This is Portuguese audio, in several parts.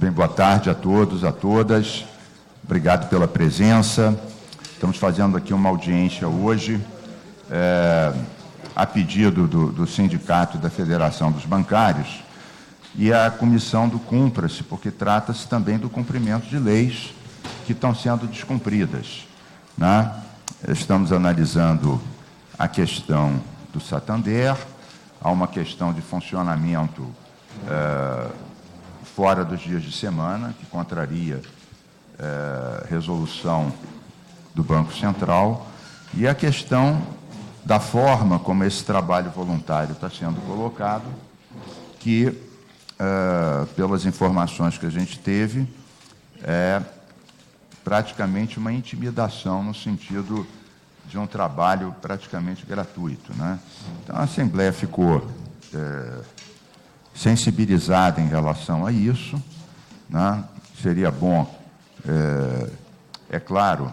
Bem, boa tarde a todos, a todas. Obrigado pela presença. Estamos fazendo aqui uma audiência hoje, a pedido do Sindicato da Federação dos Bancários e a comissão do Cumpra-se, porque trata-se também do cumprimento de leis que estão sendo descumpridas, né? Estamos analisando a questão do Santander, há uma questão de funcionamento fora dos dias de semana, que contraria resolução do Banco Central, e a questão da forma como esse trabalho voluntário está sendo colocado, que, pelas informações que a gente teve, é praticamente uma intimidação no sentido de um trabalho praticamente gratuito, né? Então, a Assembleia ficou sensibilizada em relação a isso, né? Seria bom, é claro,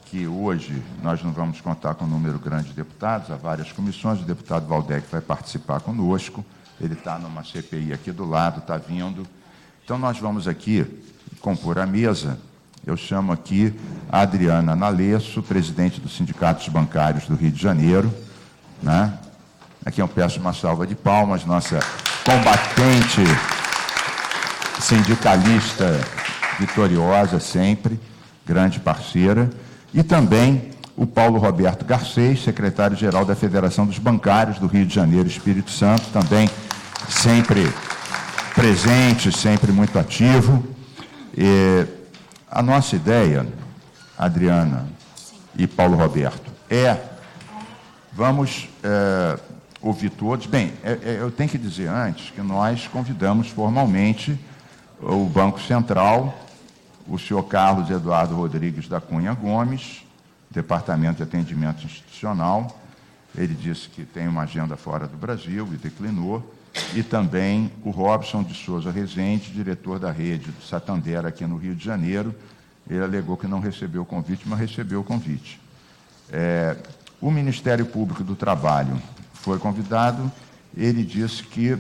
que hoje nós não vamos contar com um número grande de deputados, há várias comissões, o deputado Valdec vai participar conosco, ele está numa CPI aqui do lado, está vindo. Então, nós vamos aqui compor a mesa. Eu chamo aqui a Adriana Nalesso, presidente dos Sindicatos Bancários do Rio de Janeiro, né? Aqui eu peço uma salva de palmas, nossa combatente sindicalista vitoriosa sempre, grande parceira, e também o Paulo Roberto Garcês, secretário-geral da Federação dos Bancários do Rio de Janeiro e Espírito Santo, também sempre presente, sempre muito ativo. A nossa ideia, Adriana e Paulo Roberto, vamos ouvir todos. Bem, eu tenho que dizer antes que nós convidamos formalmente o Banco Central, o senhor Carlos Eduardo Rodrigues da Cunha Gomes, Departamento de Atendimento Institucional. Ele disse que tem uma agenda fora do Brasil e declinou. E também o Robson de Souza Rezende, diretor da rede do Santander aqui no Rio de Janeiro. Ele alegou que não recebeu o convite, mas recebeu o convite. O Ministério Público do Trabalho foi convidado. Ele disse que,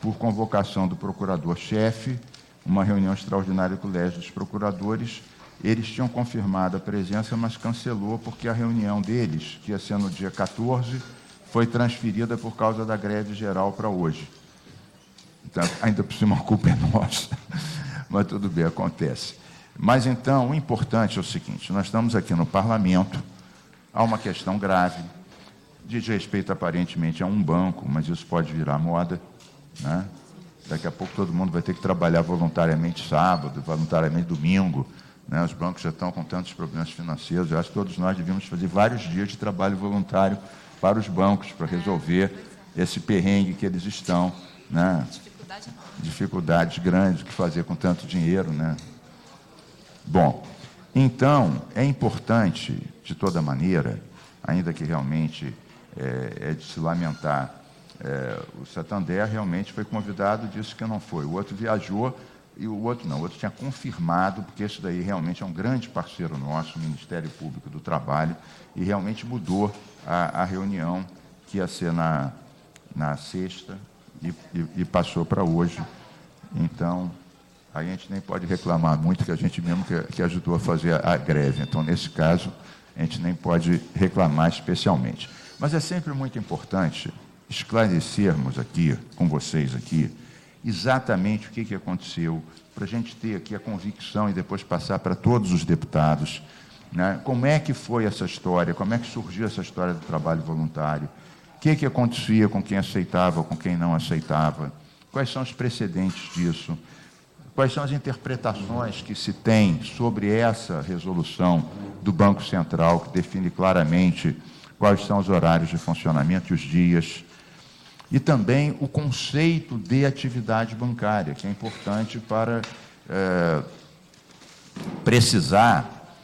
por convocação do procurador-chefe, uma reunião extraordinária do Colégio dos Procuradores, eles tinham confirmado a presença, mas cancelou porque a reunião deles, que ia ser no dia 14, foi transferida por causa da greve geral para hoje. Então, ainda por cima, a culpa é nossa, mas tudo bem, acontece. Mas, então, o importante é o seguinte, nós estamos aqui no Parlamento, há uma questão grave, diz respeito, aparentemente, a um banco, mas isso pode virar moda, né? Daqui a pouco todo mundo vai ter que trabalhar voluntariamente sábado, voluntariamente domingo, né? Os bancos já estão com tantos problemas financeiros, eu acho que todos nós devíamos fazer vários dias de trabalho voluntário para os bancos, para resolver esse perrengue que eles estão, né? Dificuldades grandes que fazer com tanto dinheiro, né? Bom, então, é importante, de toda maneira, ainda que realmente é de se lamentar, o Santander realmente foi convidado, disse que não foi. O outro viajou e o outro não. O outro tinha confirmado, porque esse daí realmente é um grande parceiro nosso, o Ministério Público do Trabalho, e realmente mudou a reunião que ia ser na sexta e passou para hoje. Então, a gente nem pode reclamar muito, que a gente mesmo que ajudou a fazer a greve. Então, nesse caso, a gente nem pode reclamar especialmente. Mas é sempre muito importante esclarecermos aqui, com vocês aqui, exatamente o que aconteceu, para a gente ter aqui a convicção e depois passar para todos os deputados, né? Como é que foi essa história, como é que surgiu essa história do trabalho voluntário, o que acontecia com quem aceitava, com quem não aceitava, quais são os precedentes disso, quais são as interpretações que se tem sobre essa resolução do Banco Central, que define claramente quais são os horários de funcionamento e os dias, e também o conceito de atividade bancária, que é importante para precisar,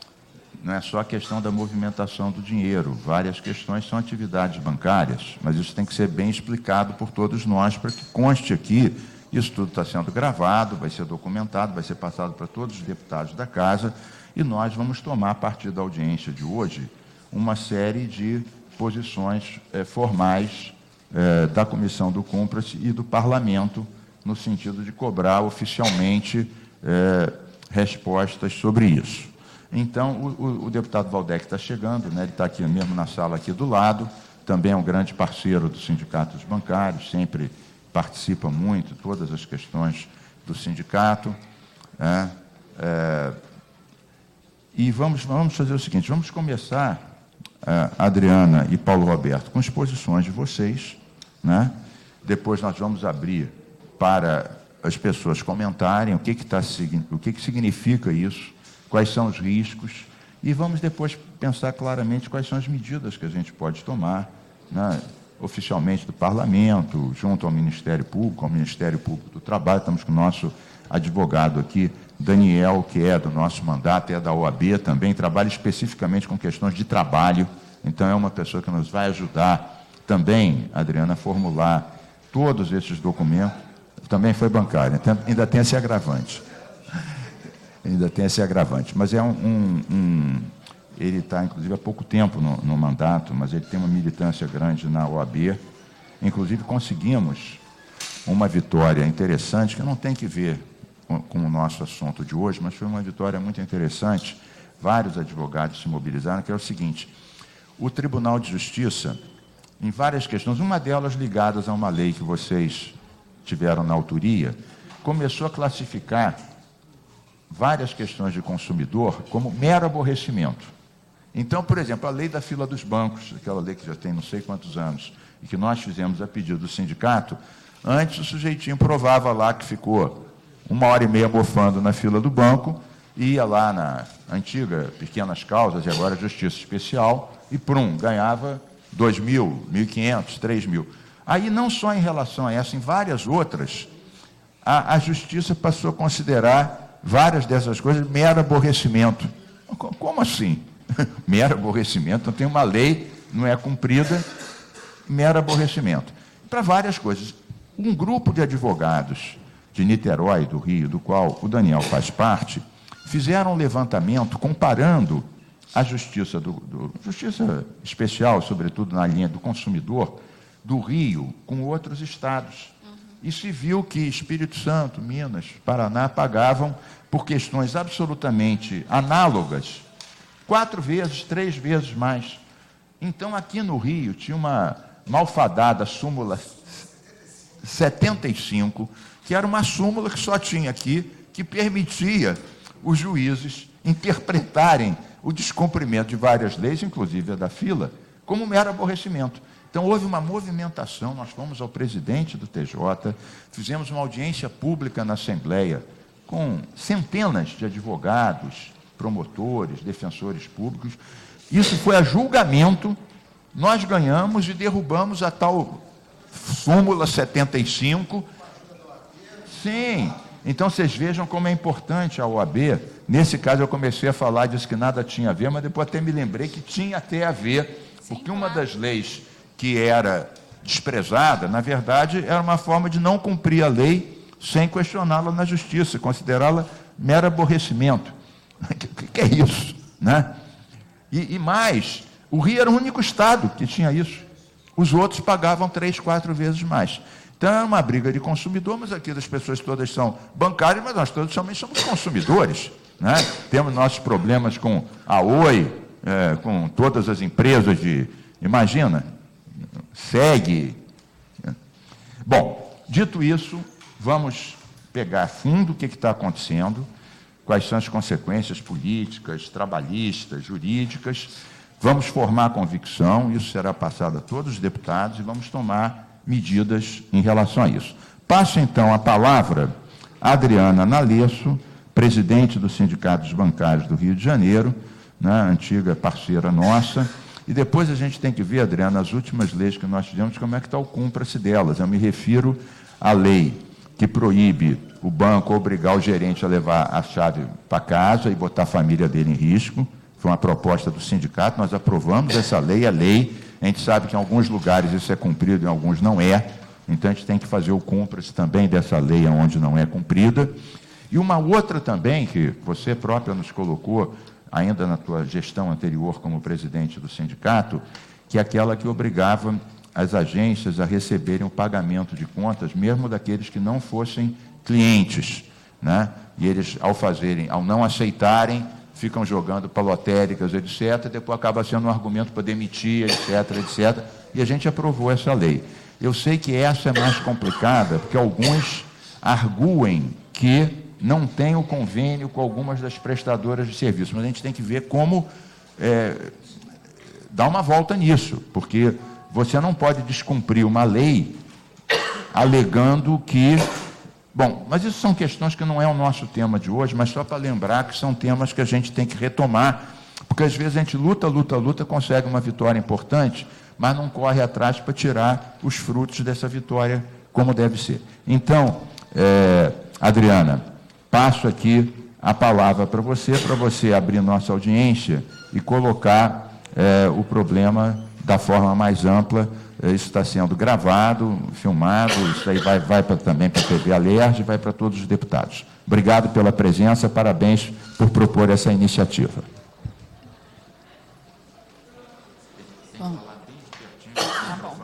não é só a questão da movimentação do dinheiro, várias questões são atividades bancárias, mas isso tem que ser bem explicado por todos nós, para que conste aqui, isso tudo está sendo gravado, vai ser documentado, vai ser passado para todos os deputados da Casa, e nós vamos tomar, a partir da audiência de hoje, uma série de posições formais da Comissão do Cumpra-se e do Parlamento no sentido de cobrar oficialmente respostas sobre isso. Então, o deputado Valdec está chegando, né? Ele está aqui mesmo na sala aqui do lado, também é um grande parceiro do Sindicato dos Bancários, sempre participa muito de todas as questões do sindicato. E vamos fazer o seguinte, vamos começar, Adriana e Paulo Roberto, com as posições de vocês, né? Depois nós vamos abrir para as pessoas comentarem o que significa isso, quais são os riscos, e vamos depois pensar claramente quais são as medidas que a gente pode tomar, né, oficialmente do Parlamento, junto ao Ministério Público do Trabalho. Estamos com o nosso advogado aqui, Daniel, que é do nosso mandato, é da OAB também, trabalha especificamente com questões de trabalho, então é uma pessoa que nos vai ajudar também, Adriana, a formular todos esses documentos. Também foi bancário, então ainda tem esse agravante. Mas é ele está, inclusive, há pouco tempo no mandato, mas ele tem uma militância grande na OAB. Inclusive, conseguimos uma vitória interessante, que não tem que ver com o nosso assunto de hoje, mas foi uma vitória muito interessante. Vários advogados se mobilizaram, que é o seguinte: o Tribunal de Justiça, em várias questões, uma delas ligadas a uma lei que vocês tiveram na autoria, começou a classificar várias questões de consumidor como mero aborrecimento. Então, por exemplo, a lei da fila dos bancos, aquela lei que já tem não sei quantos anos, e que nós fizemos a pedido do sindicato, antes o sujeitinho provava lá que ficou 1h30 mofando na fila do banco, ia lá na antiga Pequenas Causas, e agora Justiça Especial, e ganhava 2.000, 1.500, 3.000. Aí, não só em relação a essa, em várias outras, a Justiça passou a considerar várias dessas coisas mero aborrecimento. Como assim? Mero aborrecimento? Então, tem uma lei, não é cumprida, mero aborrecimento. Para várias coisas. Um grupo de advogados de Niterói, do Rio, do qual o Daniel faz parte, fizeram um levantamento comparando a Justiça, Justiça Especial, sobretudo na linha do consumidor, do Rio com outros estados. E se viu que Espírito Santo, Minas, Paraná pagavam, por questões absolutamente análogas, 4 vezes, 3 vezes mais. Então, aqui no Rio, tinha uma malfadada súmula 75, que era uma súmula que só tinha aqui, que permitia os juízes interpretarem o descumprimento de várias leis, inclusive a da fila, como mero aborrecimento. Então, houve uma movimentação, nós fomos ao presidente do TJ, fizemos uma audiência pública na Assembleia, com centenas de advogados, promotores, defensores públicos. Isso foi a julgamento, nós ganhamos e derrubamos a tal súmula 75. Sim, então vocês vejam como é importante a OAB. Nesse caso eu comecei a falar, disse que nada tinha a ver, mas depois até me lembrei que tinha até a ver, porque uma das leis que era desprezada, na verdade, era uma forma de não cumprir a lei sem questioná-la na justiça, considerá-la mero aborrecimento. O que é isso, né? E mais, o Rio era o único estado que tinha isso. Os outros pagavam 3, 4 vezes mais. Então, era uma briga de consumidor, mas aqui as pessoas todas são bancárias, mas nós todos também somos consumidores, né? Temos nossos problemas com a Oi, com todas as empresas de... Imagina, segue. Bom, dito isso, vamos pegar a fundo o que está acontecendo, quais são as consequências políticas, trabalhistas, jurídicas. Vamos formar a convicção, isso será passado a todos os deputados, e vamos tomar medidas em relação a isso. Passo, então, a palavra a Adriana Nalesso, presidente do Sindicato dos Bancários do Rio de Janeiro, né, antiga parceira nossa, e depois a gente tem que ver, Adriana, as últimas leis que nós tivemos, como é que está o cumpra-se delas. Eu me refiro à lei que proíbe o banco obrigar o gerente a levar a chave para casa e botar a família dele em risco. Foi uma proposta do sindicato, nós aprovamos essa lei, a gente sabe que em alguns lugares isso é cumprido, em alguns não é, então a gente tem que fazer o cumpra-se também dessa lei onde não é cumprida. E uma outra também, que você própria nos colocou, ainda na tua gestão anterior como presidente do sindicato, que é aquela que obrigava as agências a receberem o pagamento de contas, mesmo daqueles que não fossem clientes, né? E eles, ao não aceitarem, ficam jogando para lotéricas, etc., depois acaba sendo um argumento para demitir, etc., etc., e a gente aprovou essa lei. Eu sei que essa é mais complicada, porque alguns arguem que não tem o convênio com algumas das prestadoras de serviço, mas a gente tem que ver como dar uma volta nisso, porque você não pode descumprir uma lei alegando que... Bom, mas isso são questões que não é o nosso tema de hoje, mas só para lembrar que são temas que a gente tem que retomar, porque às vezes a gente luta, consegue uma vitória importante, mas não corre atrás para tirar os frutos dessa vitória como deve ser. Então, Adriana, passo aqui a palavra para você abrir nossa audiência e colocar o problema da forma mais ampla. Isso está sendo gravado, filmado, isso aí vai também para a TV Alerj, vai para todos os deputados. Obrigado pela presença, parabéns por propor essa iniciativa. Bom, tá bom.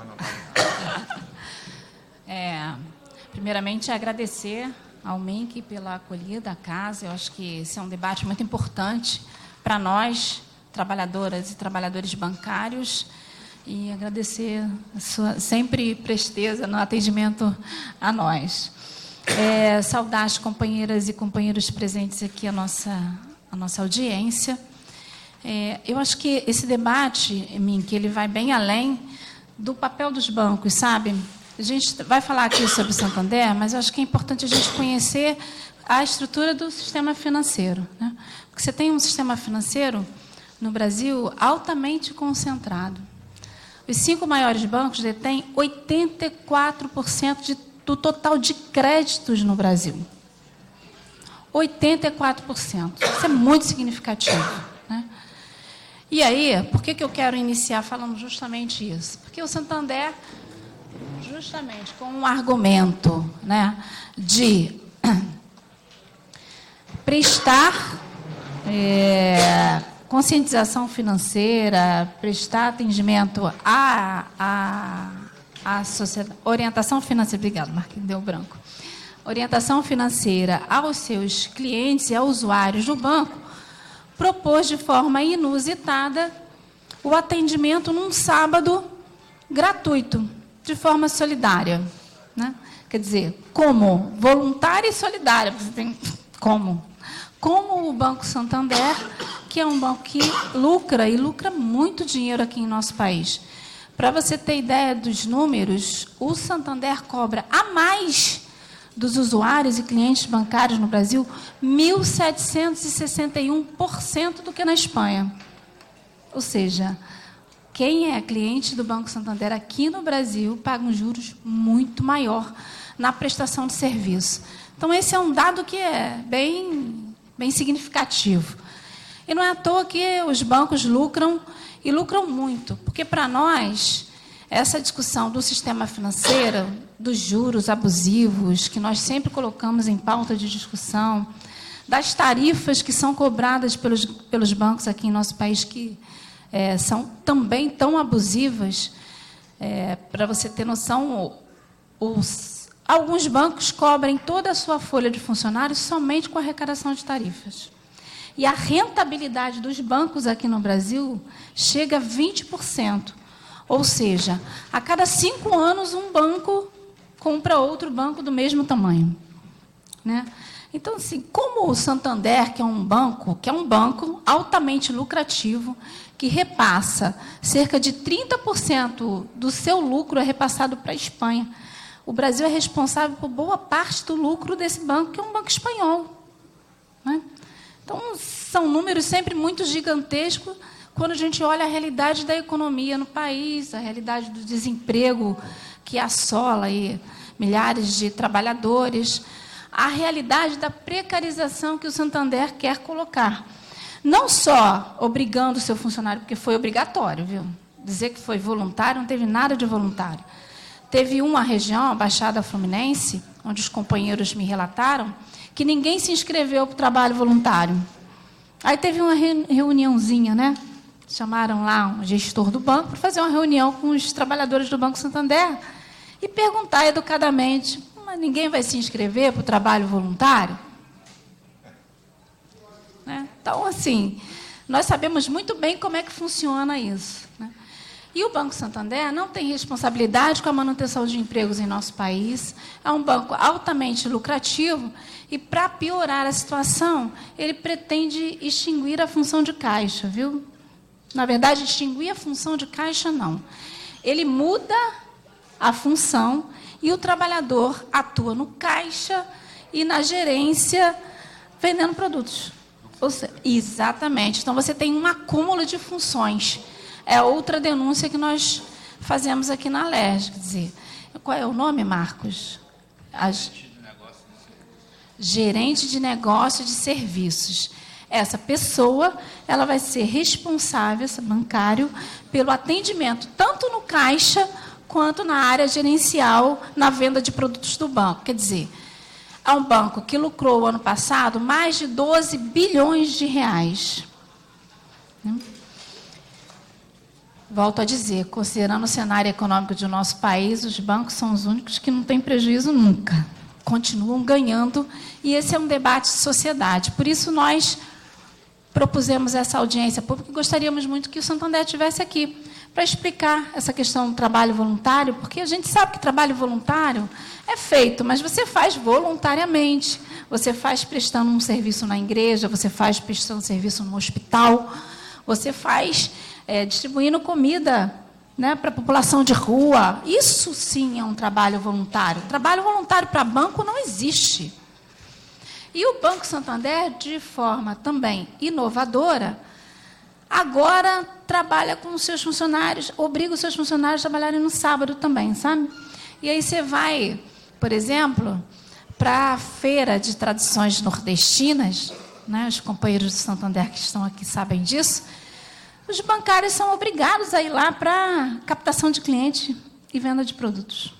Primeiramente, agradecer ao MENC pela acolhida à casa. Eu acho que esse é um debate muito importante para nós, trabalhadoras e trabalhadores bancários, e agradecer a sua sempre presteza no atendimento a nós. Saudar as companheiras e companheiros presentes aqui a nossa audiência. Eu acho que esse debate, que ele vai bem além do papel dos bancos, sabe? A gente vai falar aqui sobre o Santander, mas eu acho que é importante a gente conhecer a estrutura do sistema financeiro, né? Porque você tem um sistema financeiro no Brasil altamente concentrado. Os 5 maiores bancos detêm 84% do total de créditos no Brasil. 84%. Isso é muito significativo, né? E aí, por que eu quero iniciar falando justamente isso? Porque o Santander, justamente com um argumento, né, de prestar conscientização financeira, prestar atendimento à sociedade, orientação financeira, obrigado, Marquinhos, deu branco, orientação financeira aos seus clientes e aos usuários do banco, propôs de forma inusitada o atendimento num sábado gratuito, de forma solidária, né? Quer dizer, como voluntária e solidária, você tem como o Banco Santander, que é um banco que lucra muito dinheiro aqui em nosso país. Para você ter ideia dos números, o Santander cobra a mais dos usuários e clientes bancários no Brasil 1.761% do que na Espanha. Ou seja, quem é cliente do Banco Santander aqui no Brasil paga um juros muito maior na prestação de serviço. Então, esse é um dado que é bem significativo. E não é à toa que os bancos lucram, e lucram muito, porque, para nós, essa discussão do sistema financeiro, dos juros abusivos, que nós sempre colocamos em pauta de discussão, das tarifas que são cobradas pelos bancos aqui em nosso país, que são também tão abusivas, para você ter noção, alguns bancos cobrem toda a sua folha de funcionários somente com arrecadação de tarifas. E a rentabilidade dos bancos aqui no Brasil chega a 20%. Ou seja, a cada 5 anos, um banco compra outro banco do mesmo tamanho, né? Então, assim, como o Santander, que é um banco altamente lucrativo, que repassa cerca de 30% do seu lucro é repassado para a Espanha. O Brasil é responsável por boa parte do lucro desse banco, que é um banco espanhol, né? Então, são números sempre muito gigantescos quando a gente olha a realidade da economia no país, a realidade do desemprego que assola aí milhares de trabalhadores, a realidade da precarização que o Santander quer colocar. Não só obrigando o seu funcionário, porque foi obrigatório, viu? Dizer que foi voluntário, não teve nada de voluntário. Teve uma região, a Baixada Fluminense, onde os companheiros me relataram, que ninguém se inscreveu para o trabalho voluntário. Aí teve uma reuniãozinha, né? chamaram lá um gestor do banco para fazer uma reunião com os trabalhadores do Banco Santander e perguntar educadamente: mas ninguém vai se inscrever para o trabalho voluntário? Né? Então, assim, nós sabemos muito bem como é que funciona isso. Né? E o Banco Santander não tem responsabilidade com a manutenção de empregos em nosso país. É um banco altamente lucrativo e, para piorar a situação, ele pretende extinguir a função de caixa, viu? Na verdade, extinguir a função de caixa, não. Ele muda a função e o trabalhador atua no caixa e na gerência vendendo produtos. Ou seja, exatamente. Então, você tem um acúmulo de funções. É outra denúncia que nós fazemos aqui na Alerj. Quer dizer, qual é o nome, Marcos? Gerente de negócio de serviços. Essa pessoa, ela vai ser responsável, esse bancário, pelo atendimento, tanto no caixa quanto na área gerencial, na venda de produtos do banco. Quer dizer, é um banco que lucrou, ano passado, mais de 12 bilhões de reais. Volto a dizer, considerando o cenário econômico do nosso país, os bancos são os únicos que não têm prejuízo nunca. Continuam ganhando, e esse é um debate de sociedade. Por isso, nós propusemos essa audiência pública e gostaríamos muito que o Santander estivesse aqui para explicar essa questão do trabalho voluntário, porque a gente sabe que trabalho voluntário é feito, mas você faz voluntariamente. Você faz prestando um serviço na igreja, você faz prestando serviço no hospital, você faz distribuindo comida, né, para a população de rua. Isso, sim, é um trabalho voluntário. Trabalho voluntário para banco não existe. E o Banco Santander, de forma também inovadora, agora trabalha com os seus funcionários, obriga os seus funcionários a trabalharem no sábado também, sabe? E aí você vai, por exemplo, para a feira de tradições nordestinas, né, os companheiros do Santander que estão aqui sabem disso, os bancários são obrigados a ir lá para captação de cliente e venda de produtos.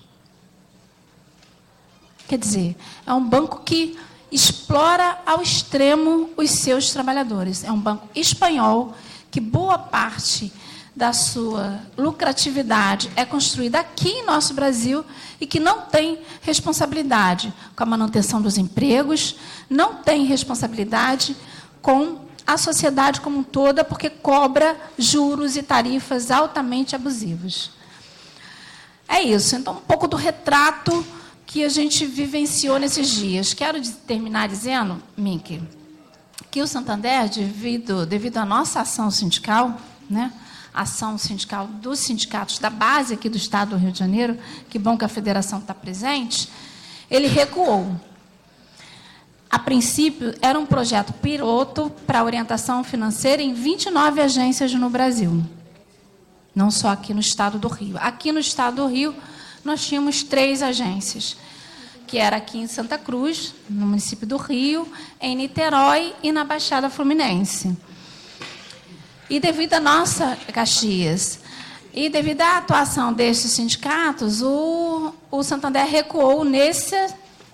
Quer dizer, é um banco que explora ao extremo os seus trabalhadores. É um banco espanhol que boa parte da sua lucratividade é construída aqui em nosso Brasil e que não tem responsabilidade com a manutenção dos empregos, não tem responsabilidade com a sociedade como um toda, porque cobra juros e tarifas altamente abusivos. É isso. Então, um pouco do retrato que a gente vivenciou nesses dias. Quero terminar dizendo, Mink, que o Santander, devido à nossa ação sindical, né, ação sindical dos sindicatos da base aqui do Estado do Rio de Janeiro, que bom que a federação está presente, ele recuou. A princípio, era um projeto piloto para orientação financeira em 29 agências no Brasil. Não só aqui no Estado do Rio. Aqui no Estado do Rio, nós tínhamos 3 agências, que era aqui em Santa Cruz, no município do Rio, em Niterói e na Baixada Fluminense. E devido à nossa Caxias, e devido à atuação destes sindicatos, o Santander recuou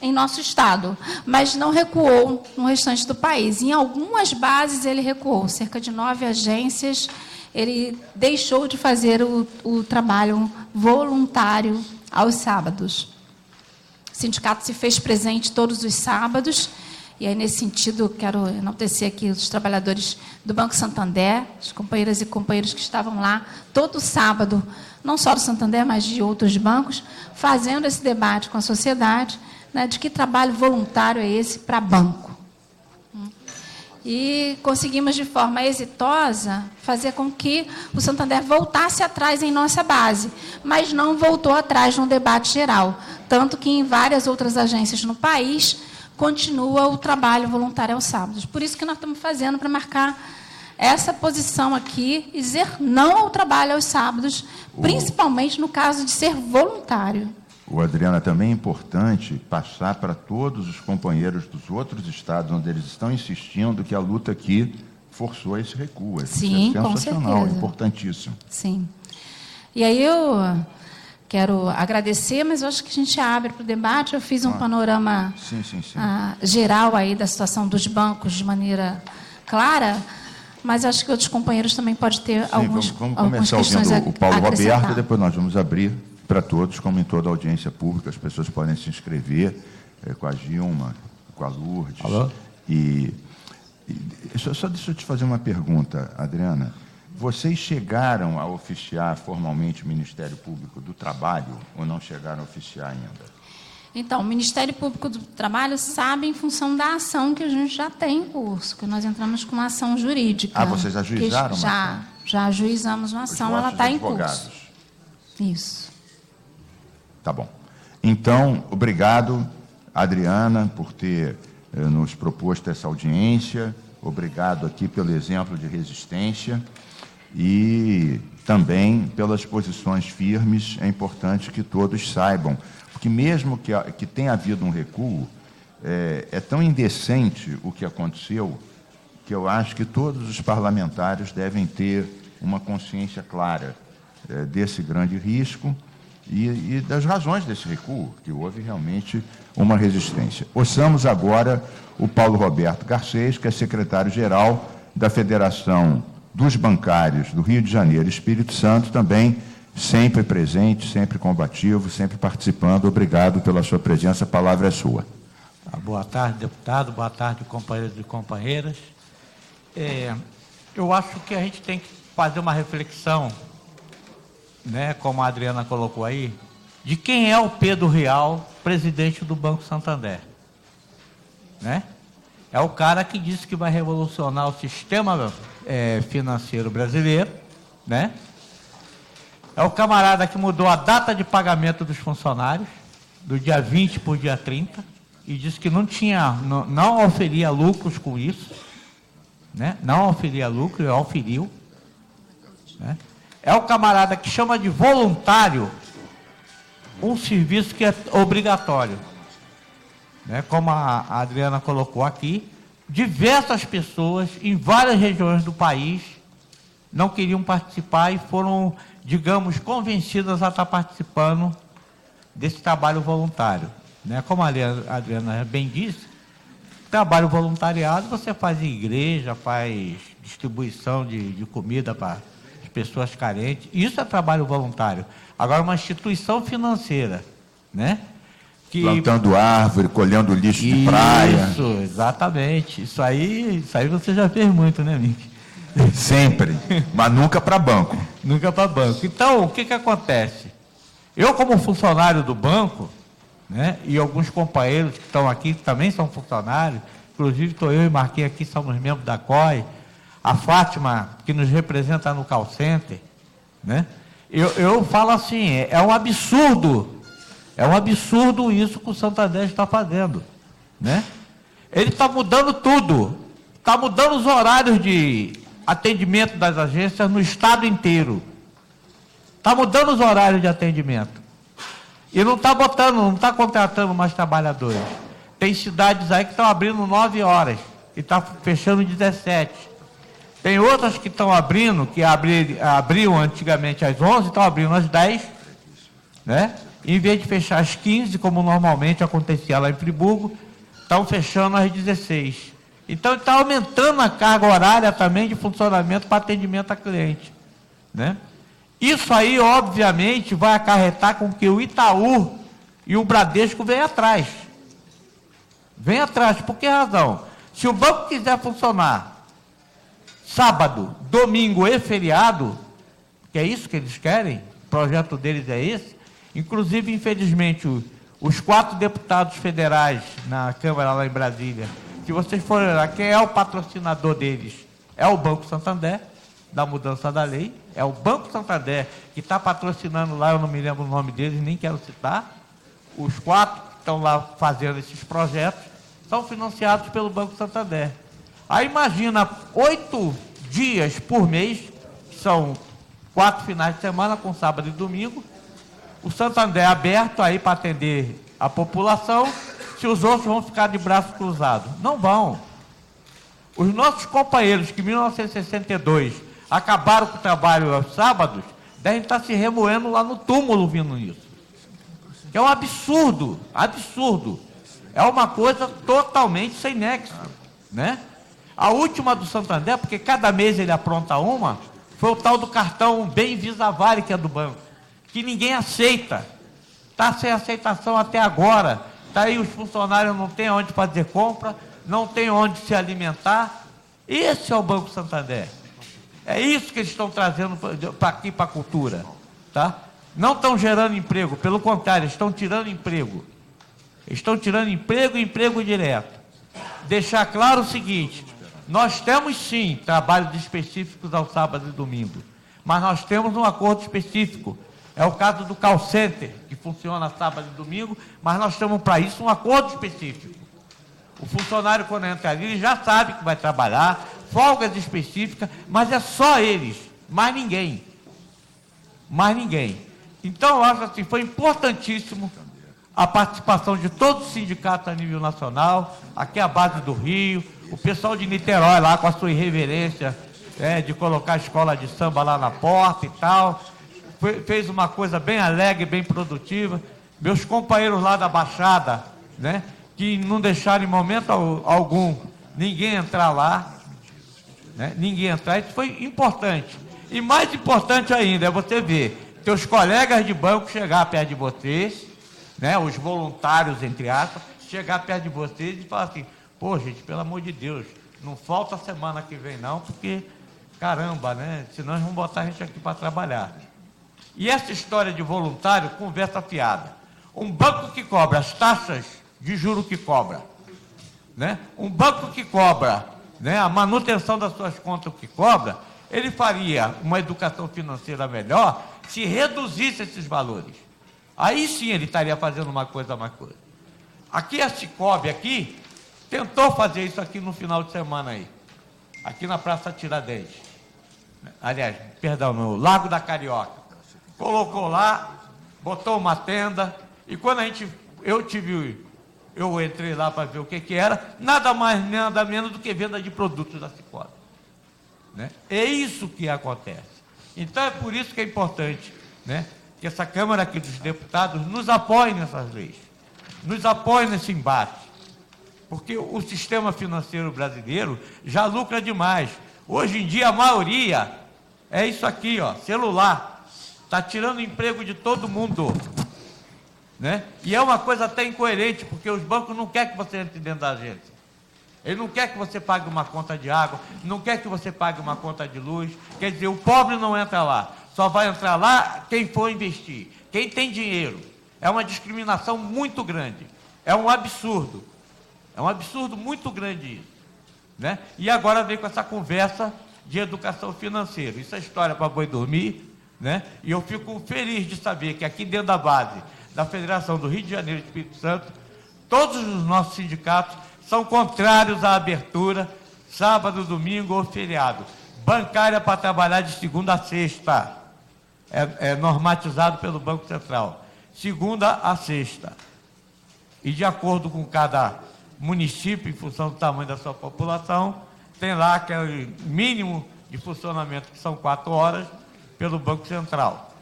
em nosso estado, mas não recuou no restante do país. Em algumas bases ele recuou, cerca de 9 agências, ele deixou de fazer o trabalho voluntário aos sábados. O sindicato se fez presente todos os sábados, e aí, nesse sentido, quero enaltecer aqui os trabalhadores do Banco Santander, as companheiras e companheiros que estavam lá todo sábado, não só do Santander, mas de outros bancos, fazendo esse debate com a sociedade, né, de que trabalho voluntário é esse para banco. E conseguimos, de forma exitosa, fazer com que o Santander voltasse atrás em nossa base, mas não voltou atrás no debate geral. Tanto que em várias outras agências no país continua o trabalho voluntário aos sábados. Por isso que nós estamos fazendo para marcar essa posição aqui e dizer não ao trabalho aos sábados, principalmente no caso de ser voluntário. Adriana, também é importante passar para todos os companheiros dos outros estados onde eles estão insistindo que a luta aqui forçou esse recuo. Sim, isso é sensacional, com certeza. Importantíssimo. Sim. E aí eu quero agradecer, mas eu acho que a gente abre para o debate. Eu fiz um panorama sim. geral aí da situação dos bancos de maneira clara, mas acho que outros companheiros também podem ter algumas começar questões ouvindo o Paulo acrescentar. Roberto, e depois nós vamos abrir para todos, como em toda audiência pública, as pessoas podem se inscrever com a Gilma, com a Lourdes. Alô? Só deixa eu te fazer uma pergunta, Adriana. Vocês chegaram a oficiar formalmente o Ministério Público do Trabalho ou não chegaram a oficiar ainda? Então, o Ministério Público do Trabalho sabe em função da ação que a gente já tem em curso, que nós entramos com uma ação jurídica. Vocês ajuizaram uma ação? Já ajuizamos uma ação, ela está em curso. Isso. Tá bom. Então, obrigado, Adriana, por ter nos proposto essa audiência. Obrigado aqui pelo exemplo de resistência e também pelas posições firmes. É importante que todos saibam, porque mesmo que tenha havido um recuo, é tão indecente o que aconteceu que eu acho que todos os parlamentares devem ter uma consciência clara desse grande risco e das razões desse recuo, que houve realmente uma resistência. Ouçamos agora o Paulo Roberto Garcês, que é secretário-geral da Federação dos Bancários do Rio de Janeiro e Espírito Santo, também sempre presente, sempre combativo, sempre participando. Obrigado pela sua presença, a palavra é sua. Boa tarde, deputado, boa tarde, companheiros e companheiras. Eu acho que a gente tem que fazer uma reflexão, né, como a Adriana colocou aí, de quem é o Pedro Real, presidente do Banco Santander. Né? É o cara que disse que vai revolucionar o sistema financeiro brasileiro, né? É o camarada que mudou a data de pagamento dos funcionários, do dia 20 para o dia 30, e disse que não oferia lucros com isso, né? Não oferia lucro, e oferiu. Né? É o camarada que chama de voluntário um serviço que é obrigatório. Né? Como a Adriana colocou aqui, diversas pessoas em várias regiões do país não queriam participar e foram, digamos, convencidas a estar participando desse trabalho voluntário. Né? Como a Adriana bem disse, trabalho voluntariado você faz em igreja, faz distribuição de comida para as pessoas carentes, isso é trabalho voluntário. Agora, uma instituição financeira, né? Plantando árvore, colhendo lixo de praia. Isso, exatamente. Isso aí você já fez muito, né, Mick? Sempre, mas nunca para banco. Nunca para banco. Então, o que acontece? Eu, como funcionário do banco, né, e alguns companheiros que estão aqui, que também são funcionários, inclusive estou eu e Marquinhos aqui, somos membros da COI, a Fátima, que nos representa no call center, né? Eu falo assim, é um absurdo isso que o Santander está fazendo, né? Ele está mudando tudo, está mudando os horários de atendimento das agências no estado inteiro, está mudando os horários de atendimento, e não está contratando mais trabalhadores. Tem cidades aí que estão abrindo 9 horas, e está fechando 17. Tem outras que estão abrindo, que abriam antigamente às 11, estão abrindo às 10, né? Em vez de fechar às 15, como normalmente acontecia lá em Friburgo, estão fechando às 16. Então, está aumentando a carga horária também de funcionamento para atendimento a cliente. Né? Isso aí, obviamente, vai acarretar com que o Itaú e o Bradesco venham atrás. Vem atrás, por que razão? Se o banco quiser funcionar sábado, domingo e feriado, que é isso que eles querem, o projeto deles é esse. Inclusive, infelizmente, os 4 deputados federais na Câmara lá em Brasília, se vocês forem lá, quem é o patrocinador deles? É o Banco Santander, da mudança da lei. É o Banco Santander que está patrocinando lá, eu não me lembro o nome deles, nem quero citar. Os 4 que estão lá fazendo esses projetos são financiados pelo Banco Santander. Aí imagina, 8 dias por mês, que são 4 finais de semana, com sábado e domingo, o Santander é aberto aí para atender a população, se os outros vão ficar de braços cruzados. Não vão. Os nossos companheiros que em 1962 acabaram com o trabalho aos sábados, devem estar se remoendo lá no túmulo vindo isso. Que é um absurdo, absurdo. É uma coisa totalmente sem nexo, né? A última do Santander, porque cada mês ele apronta uma, foi o tal do cartão Bem Visa Vale, que é do banco, que ninguém aceita. Está sem aceitação até agora. Está aí, os funcionários não têm onde fazer compra, não têm onde se alimentar. Esse é o Banco Santander. É isso que eles estão trazendo para aqui, para a cultura. Tá? Não estão gerando emprego, pelo contrário, estão tirando emprego. Estão tirando emprego e emprego direto. Deixar claro o seguinte, nós temos sim trabalhos específicos ao sábado e domingo, mas nós temos um acordo específico. É o caso do call center, que funciona sábado e domingo, mas nós temos para isso um acordo específico. O funcionário, quando entra ali, ele já sabe que vai trabalhar, folgas específicas, mas é só eles, mais ninguém. Mais ninguém. Então, eu acho assim, foi importantíssimo a participação de todos os sindicatos a nível nacional, aqui a base do Rio, o pessoal de Niterói lá com a sua irreverência, de colocar a escola de samba lá na porta e tal, fez uma coisa bem alegre, bem produtiva. Meus companheiros lá da Baixada, né, que não deixaram em momento algum ninguém entrar lá, né, ninguém entrar, isso foi importante. E mais importante ainda é você ver teus colegas de banco chegar perto de vocês, né, os voluntários, entre aspas, chegar perto de vocês e falar assim, pô, gente, pelo amor de Deus, não falta semana que vem não, porque, caramba, né, senão eles vão botar a gente aqui para trabalhar. E essa história de voluntário, conversa fiada. Um banco que cobra as taxas de juro que cobra, né, um banco que cobra, né, a manutenção das suas contas que cobra, ele faria uma educação financeira melhor se reduzisse esses valores. Aí sim ele estaria fazendo uma coisa mais coisa. Aqui a Cicobi aqui tentou fazer isso aqui no final de semana aí, aqui na Praça Tiradentes. Aliás, perdão, no Lago da Carioca. Colocou lá, botou uma tenda, e quando eu entrei lá para ver o que era, nada mais, nada menos do que venda de produtos da Cicobi. Né? É isso que acontece. Então é por isso que é importante, né, que essa Câmara aqui dos Deputados nos apoie nessas leis, nos apoie nesse embate, porque o sistema financeiro brasileiro já lucra demais. Hoje em dia a maioria é isso aqui, ó, celular, está tirando emprego de todo mundo, né? E é uma coisa até incoerente, porque os bancos não querem que você entre dentro da agência. Ele não quer que você pague uma conta de água, não quer que você pague uma conta de luz. Quer dizer, o pobre não entra lá. Só vai entrar lá quem for investir, quem tem dinheiro. É uma discriminação muito grande. É um absurdo. É um absurdo muito grande isso. Né? E agora vem com essa conversa de educação financeira. Isso é história para boi dormir. Né? E eu fico feliz de saber que aqui dentro da base da Federação do Rio de Janeiro e Espírito Santo, todos os nossos sindicatos são contrários à abertura, sábado, domingo ou feriado. Bancária para trabalhar de segunda a sexta. É normatizado pelo Banco Central. Segunda a sexta. E de acordo com cada município, em função do tamanho da sua população, tem lá aquele mínimo de funcionamento, que são 4 horas, pelo Banco Central.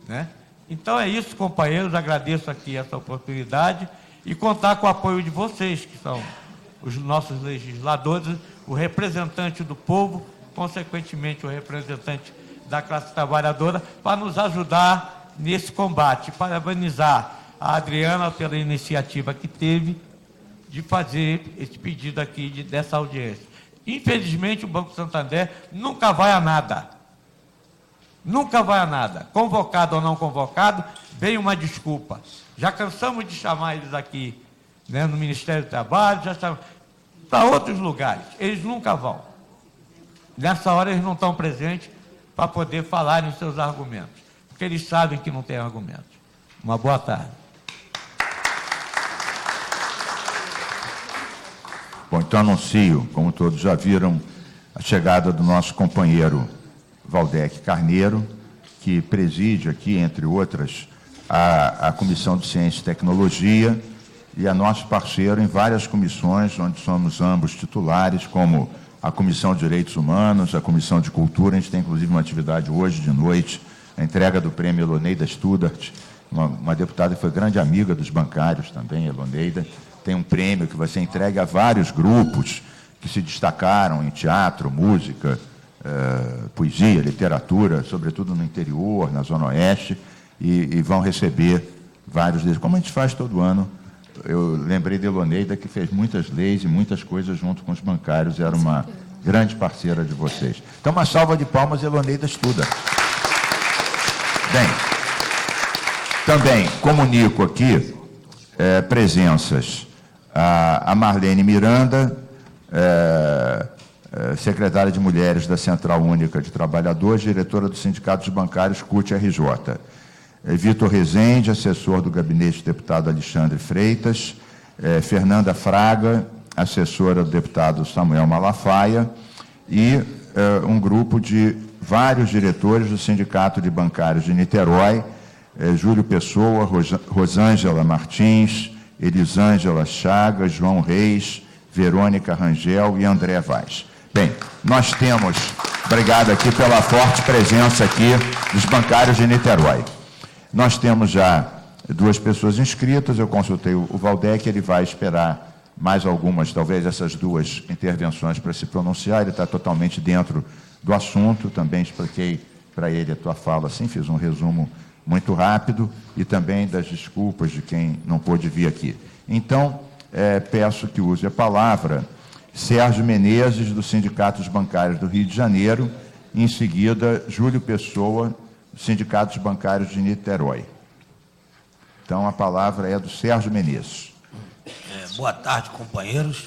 Né? Então é isso, companheiros, agradeço aqui essa oportunidade e contar com o apoio de vocês, que são os nossos legisladores, o representante do povo, consequentemente o representante da classe trabalhadora, para nos ajudar nesse combate. Parabenizar a Adriana pela iniciativa que teve de fazer esse pedido aqui dessa audiência. Infelizmente, o Banco Santander nunca vai a nada. Nunca vai a nada. Convocado ou não convocado, vem uma desculpa. Já cansamos de chamar eles aqui, né, no Ministério do Trabalho, já chamamos para outros lugares. Eles nunca vão. Nessa hora eles não estão presentes para poder falar os seus argumentos, porque eles sabem que não tem argumentos. Uma boa tarde. Bom, então anuncio, como todos já viram, a chegada do nosso companheiro Valdec Carneiro, que preside aqui, entre outras, a Comissão de Ciência e Tecnologia, e é nosso parceiro em várias comissões, onde somos ambos titulares, como a Comissão de Direitos Humanos, a Comissão de Cultura. A gente tem, inclusive, uma atividade hoje de noite, a entrega do prêmio Eloneida Studart, uma deputada que foi grande amiga dos bancários também, Eloneida. Tem um prêmio que vai ser entregue a vários grupos que se destacaram em teatro, música, poesia, literatura, sobretudo no interior, na Zona Oeste, e vão receber vários deles, como a gente faz todo ano. Eu lembrei de Eloneida, que fez muitas leis e muitas coisas junto com os bancários, era uma grande parceira de vocês. Então, uma salva de palmas, Eloneida estuda. Bem, também comunico aqui presenças a Marlene Miranda, secretária de Mulheres da Central Única de Trabalhadores, diretora do Sindicato dos Bancários CUT-RJ. Vitor Rezende, assessor do gabinete do deputado Alexandre Freitas. Fernanda Fraga, assessora do deputado Samuel Malafaia. E um grupo de vários diretores do Sindicato de Bancários de Niterói, Júlio Pessoa, Rosângela Martins, Elisângela Chagas, João Reis, Verônica Rangel e André Vaz. Bem, nós temos, obrigado aqui pela forte presença aqui dos bancários de Niterói. Nós temos já 2 pessoas inscritas, eu consultei o Valdec, ele vai esperar mais algumas, talvez essas 2 intervenções para se pronunciar, ele está totalmente dentro do assunto, também expliquei para ele a tua fala, assim, fiz um resumo muito rápido e também das desculpas de quem não pôde vir aqui. Então, peço que use a palavra Sérgio Menezes, do Sindicato dos Bancários do Rio de Janeiro, e em seguida, Júlio Pessoa, do Sindicato dos Bancários de Niterói. Então, a palavra é do Sérgio Menezes. Boa tarde, companheiros.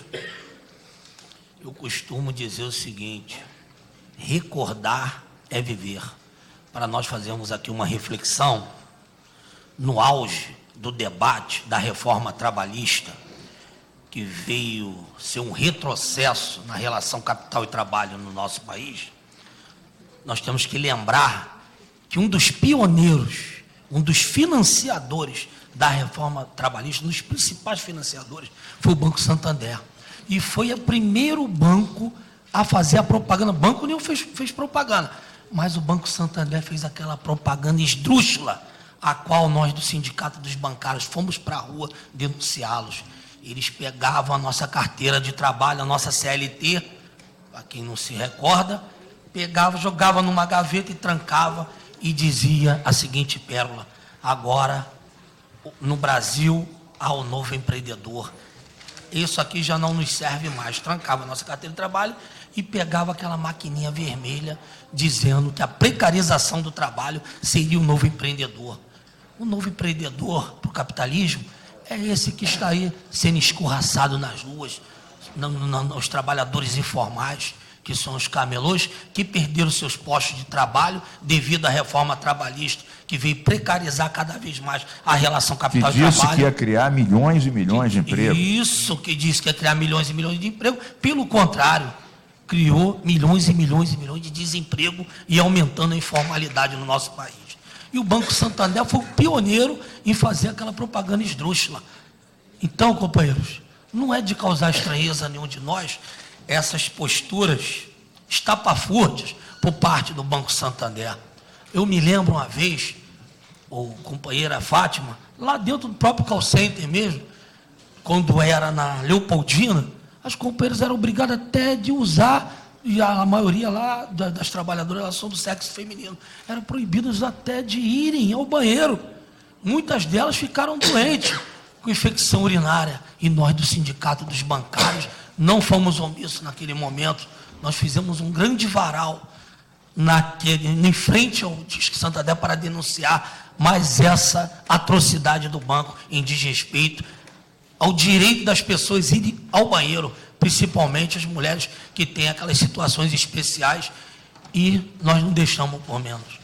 Eu costumo dizer o seguinte: recordar é viver. Para nós fazermos aqui uma reflexão, no auge do debate da reforma trabalhista, que veio ser um retrocesso na relação capital e trabalho no nosso país, nós temos que lembrar que um dos pioneiros, um dos financiadores da reforma trabalhista, um dos principais financiadores, foi o Banco Santander. E foi o primeiro banco a fazer a propaganda. O banco nenhum fez propaganda, mas o Banco Santander fez aquela propaganda esdrúxula, a qual nós do Sindicato dos Bancários fomos para a rua denunciá-los. Eles pegavam a nossa carteira de trabalho, a nossa CLT, para quem não se recorda, pegava, jogava numa gaveta e trancava, e dizia a seguinte pérola: agora, no Brasil, há o novo empreendedor. Isso aqui já não nos serve mais. Trancava a nossa carteira de trabalho e pegava aquela maquininha vermelha, dizendo que a precarização do trabalho seria o novo empreendedor. O novo empreendedor para o capitalismo é esse que está aí sendo escorraçado nas ruas, os trabalhadores informais, que são os camelôs, que perderam seus postos de trabalho devido à reforma trabalhista, que veio precarizar cada vez mais a relação capital e trabalho. Que disse que ia criar milhões e milhões de empregos. Isso, que disse que ia criar milhões e milhões de empregos. Pelo contrário, criou milhões e milhões e milhões de desemprego e aumentando a informalidade no nosso país. E o Banco Santander foi o pioneiro em fazer aquela propaganda esdrúxula. Então, companheiros, não é de causar estranheza a nenhum de nós essas posturas estapafúrdias por parte do Banco Santander. Eu me lembro uma vez, o companheira Fátima, lá dentro do próprio call center mesmo, quando era na Leopoldina, as companheiras eram obrigadas até de usar, e a maioria lá das trabalhadoras, elas são do sexo feminino, eram proibidas até de irem ao banheiro. Muitas delas ficaram doentes com infecção urinária, e nós do Sindicato dos Bancários não fomos omissos naquele momento. Nós fizemos um grande varal em frente ao Disque Santander para denunciar mais essa atrocidade do banco em desrespeito ao direito das pessoas irem ao banheiro, principalmente as mulheres que têm aquelas situações especiais, e nós não deixamos por menos.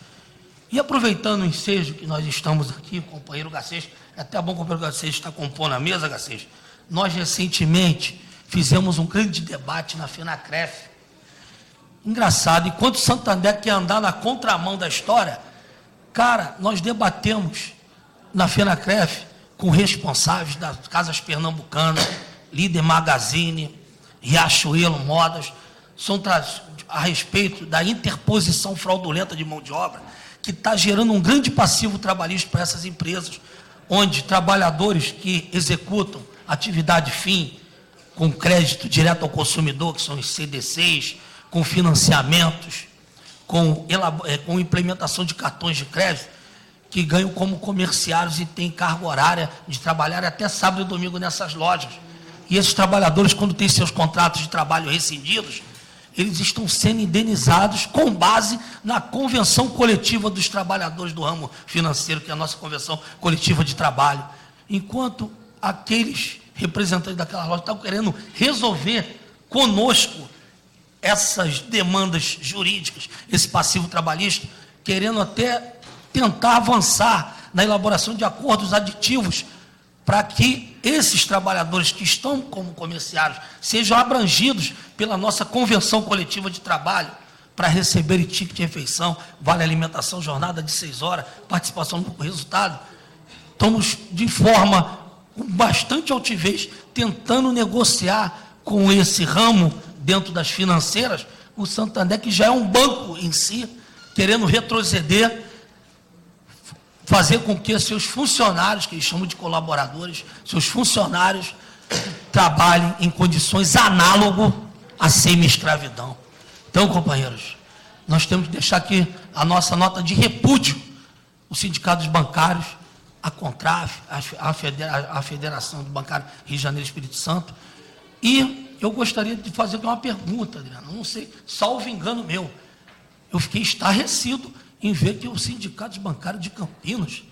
E aproveitando o ensejo que nós estamos aqui, o companheiro Garcês, é até bom que o companheiro Garcês está compondo a mesa, Garcês. Nós recentemente fizemos um grande debate na FENACREF. Engraçado, enquanto o Santander quer andar na contramão da história, cara, nós debatemos na FENACREF com responsáveis das Casas Pernambucanas, Líder Magazine, Riachuelo Modas, são a respeito da interposição fraudulenta de mão de obra, que está gerando um grande passivo trabalhista para essas empresas, onde trabalhadores que executam atividade fim, com crédito direto ao consumidor, que são os CDCs, com financiamentos, com implementação de cartões de crédito, que ganham como comerciários e têm carga horária de trabalhar até sábado e domingo nessas lojas. E esses trabalhadores, quando têm seus contratos de trabalho rescindidos, eles estão sendo indenizados com base na convenção coletiva dos trabalhadores do ramo financeiro, que é a nossa convenção coletiva de trabalho. Enquanto aqueles representantes daquela loja estão querendo resolver conosco essas demandas jurídicas, esse passivo trabalhista, querendo até tentar avançar na elaboração de acordos aditivos para que esses trabalhadores que estão como comerciários sejam abrangidos pela nossa convenção coletiva de trabalho para receberem ticket de refeição, vale alimentação, jornada de 6 horas, participação no resultado. Estamos de forma com bastante altivez tentando negociar com esse ramo dentro das financeiras, o Santander, que já é um banco em si, querendo retroceder, fazer com que seus funcionários, que eles chamam de colaboradores, seus funcionários trabalhem em condições análogas à semi-escravidão. Então, companheiros, nós temos que deixar aqui a nossa nota de repúdio, os sindicatos bancários, a CONTRAF, a Federação do Bancário Rio de Janeiro e Espírito Santo. E eu gostaria de fazer uma pergunta, Adriano, não sei, salvo engano meu. Eu fiquei estarrecido em ver que o Sindicato Bancário de Campinas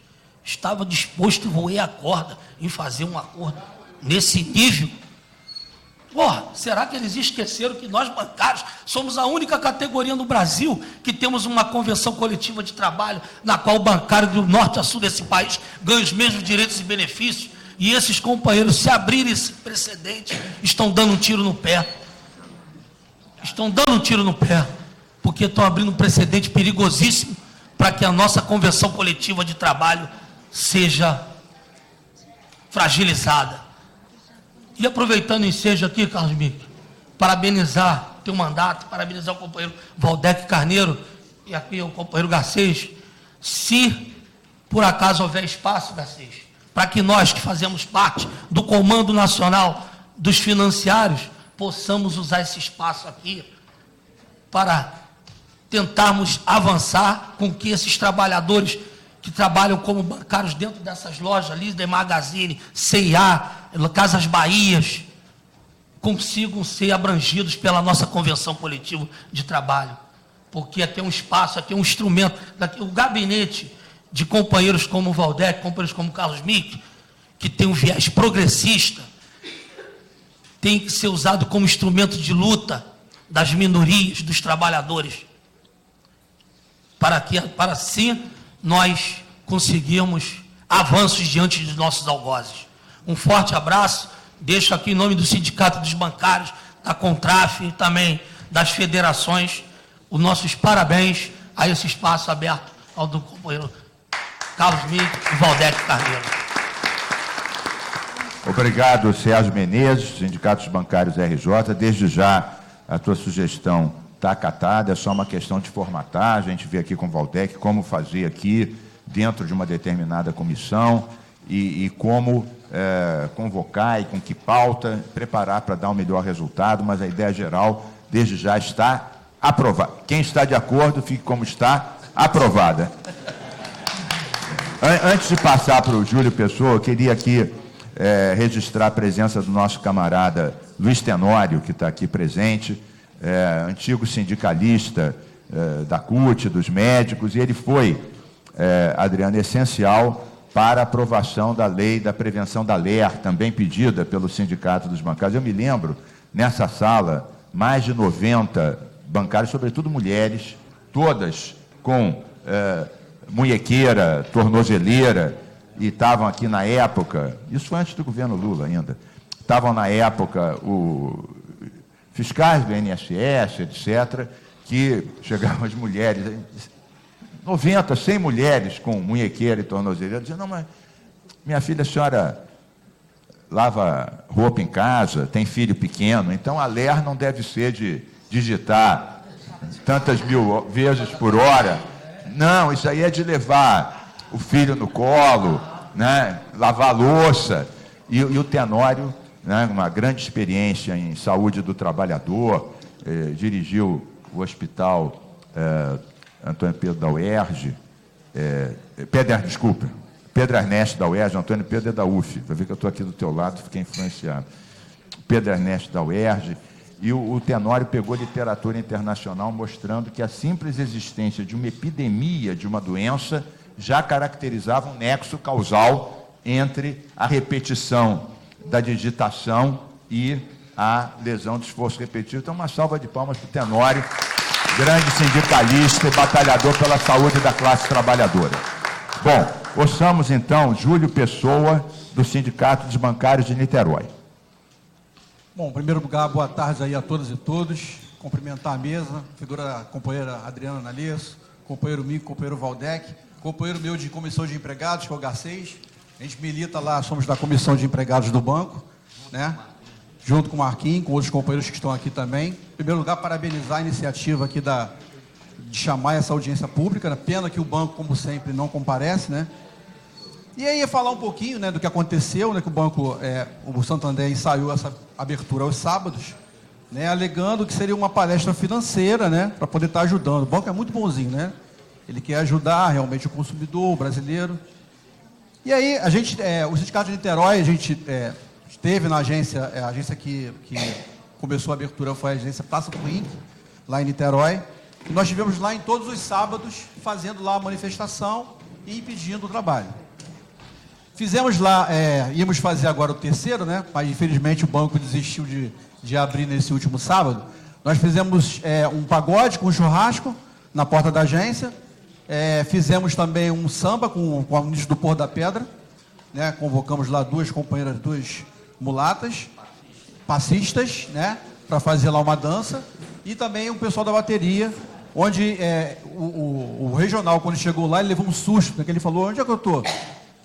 estava disposto a roer a corda em fazer um acordo nesse nível. Porra, será que eles esqueceram que nós bancários somos a única categoria no Brasil que temos uma convenção coletiva de trabalho na qual o bancário do norte a sul desse país ganha os mesmos direitos e benefícios? E esses companheiros, se abrirem esse precedente, estão dando um tiro no pé. Estão dando um tiro no pé, porque estão abrindo um precedente perigosíssimo para que a nossa convenção coletiva de trabalho seja fragilizada. E aproveitando o ensejo aqui, Carlos Mick, parabenizar teu mandato, parabenizar o companheiro Valdec Carneiro e aqui o companheiro Garcês. Se por acaso houver espaço, Garcês, para que nós que fazemos parte do Comando Nacional dos Financiários possamos usar esse espaço aqui para tentarmos avançar com que esses trabalhadores que trabalham como bancários dentro dessas lojas, Líder Magazine, C&A, Casas Bahias, consigam ser abrangidos pela nossa convenção coletiva de trabalho. Porque aqui é um espaço, aqui é um instrumento, o gabinete de companheiros como o Valdec, companheiros como o Carlos Mick, que tem um viés progressista, tem que ser usado como instrumento de luta das minorias, dos trabalhadores, para assim nós conseguirmos avanços diante dos nossos algozes. Um forte abraço, deixo aqui em nome do Sindicato dos Bancários, da CONTRAF e também das federações, os nossos parabéns a esse espaço aberto ao do companheiro Carlos Mick e Valdec Carneiro. Obrigado, Sérgio Menezes, Sindicatos Bancários RJ. Desde já, a tua sugestão está acatada, é só uma questão de formatar. A gente vê aqui com o Valdec como fazer aqui, dentro de uma determinada comissão, e como convocar e com que pauta, preparar para dar um melhor resultado, mas a ideia geral, desde já, está aprovada. Quem está de acordo, fique como está, aprovada. Antes de passar para o Júlio Pessoa, eu queria aqui registrar a presença do nosso camarada Luiz Tenório, que está aqui presente, antigo sindicalista da CUT, dos médicos, e ele foi, Adriano, essencial para a aprovação da lei da prevenção da LER, também pedida pelo Sindicato dos Bancários. Eu me lembro, nessa sala, mais de 90 bancários, sobretudo mulheres, todas com munhequeira, tornozeleira, e estavam aqui na época, isso foi antes do governo Lula ainda, estavam na época fiscais do INSS, etc., que chegavam as mulheres, 90, 100 mulheres com munhequeira e tornozeleira, dizendo, não, mas minha filha, a senhora lava roupa em casa, tem filho pequeno, então a LER não deve ser de digitar tantas mil vezes por hora. Não, isso aí é de levar o filho no colo, né, lavar a louça. E o Tenório né, uma grande experiência em saúde do trabalhador, dirigiu o hospital Antônio Pedro da UERJ, Pedro Ernesto da UERJ, Antônio Pedro é da UF, vai ver que eu estou aqui do teu lado, fiquei influenciado. Pedro Ernesto da UERJ, e o Tenório pegou literatura internacional mostrando que a simples existência de uma epidemia de uma doença já caracterizava um nexo causal entre a repetição da digitação e a lesão de esforço repetitivo. Então, uma salva de palmas para o Tenório, grande sindicalista e batalhador pela saúde da classe trabalhadora. Bom, ouçamos então Júlio Pessoa, do Sindicato dos Bancários de Niterói. Bom, em primeiro lugar, boa tarde aí a todas e todos. Cumprimentar a mesa, figura a companheira Adriana Nalesso, companheiro Mico, companheiro Valdec, companheiro meu de comissão de empregados, que é o Garcês. A gente milita lá, somos da comissão de empregados do banco, né? Junto com o Marquinhos, com outros companheiros que estão aqui também. Em primeiro lugar, parabenizar a iniciativa aqui de chamar essa audiência pública, né? Pena que o banco, como sempre, não comparece, né? E aí, falar um pouquinho, né, do que aconteceu, né, que o Banco, o Santander ensaiou essa abertura aos sábados, né, alegando que seria uma palestra financeira, né, para poder estar ajudando. O banco é muito bonzinho, né? Ele quer ajudar realmente o consumidor, o brasileiro. E aí, a gente, o Sindicato de Niterói, a gente esteve na agência, a agência que começou a abertura foi a agência Praça do Ring, lá em Niterói. E nós estivemos lá em todos os sábados, fazendo lá a manifestação e impedindo o trabalho. Fizemos lá, íamos fazer agora o terceiro, né? Mas infelizmente o banco desistiu de abrir nesse último sábado. Nós fizemos um pagode com um churrasco na porta da agência. Fizemos também um samba com o ministro do Porto da Pedra, né? Convocamos lá duas companheiras, duas mulatas, passistas, né? Para fazer lá uma dança. E também o pessoal da bateria, onde o regional, quando chegou lá, ele levou um susto, porque ele falou: onde é que eu estou?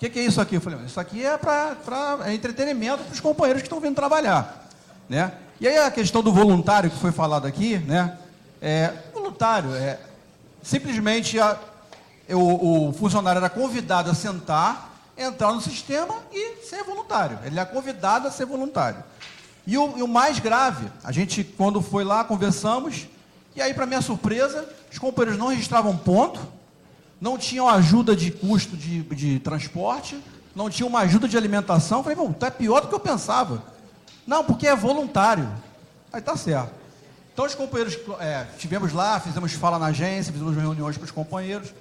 O que é isso aqui? Eu falei: isso aqui é para entretenimento para os companheiros que estão vindo trabalhar, né? E aí a questão do voluntário que foi falado aqui, né? Voluntário, simplesmente o funcionário era convidado a sentar, entrar no sistema e ser voluntário. Ele é convidado a ser voluntário. E o mais grave, a gente, quando foi lá, conversamos, e aí, para minha surpresa, os companheiros não registravam ponto, não tinham ajuda de custo de transporte, não tinham uma ajuda de alimentação. Eu falei: bom, tá pior do que eu pensava. Não, porque é voluntário. Aí tá certo. Então, os companheiros, estivemos lá, fizemos fala na agência, fizemos reuniões com os companheiros,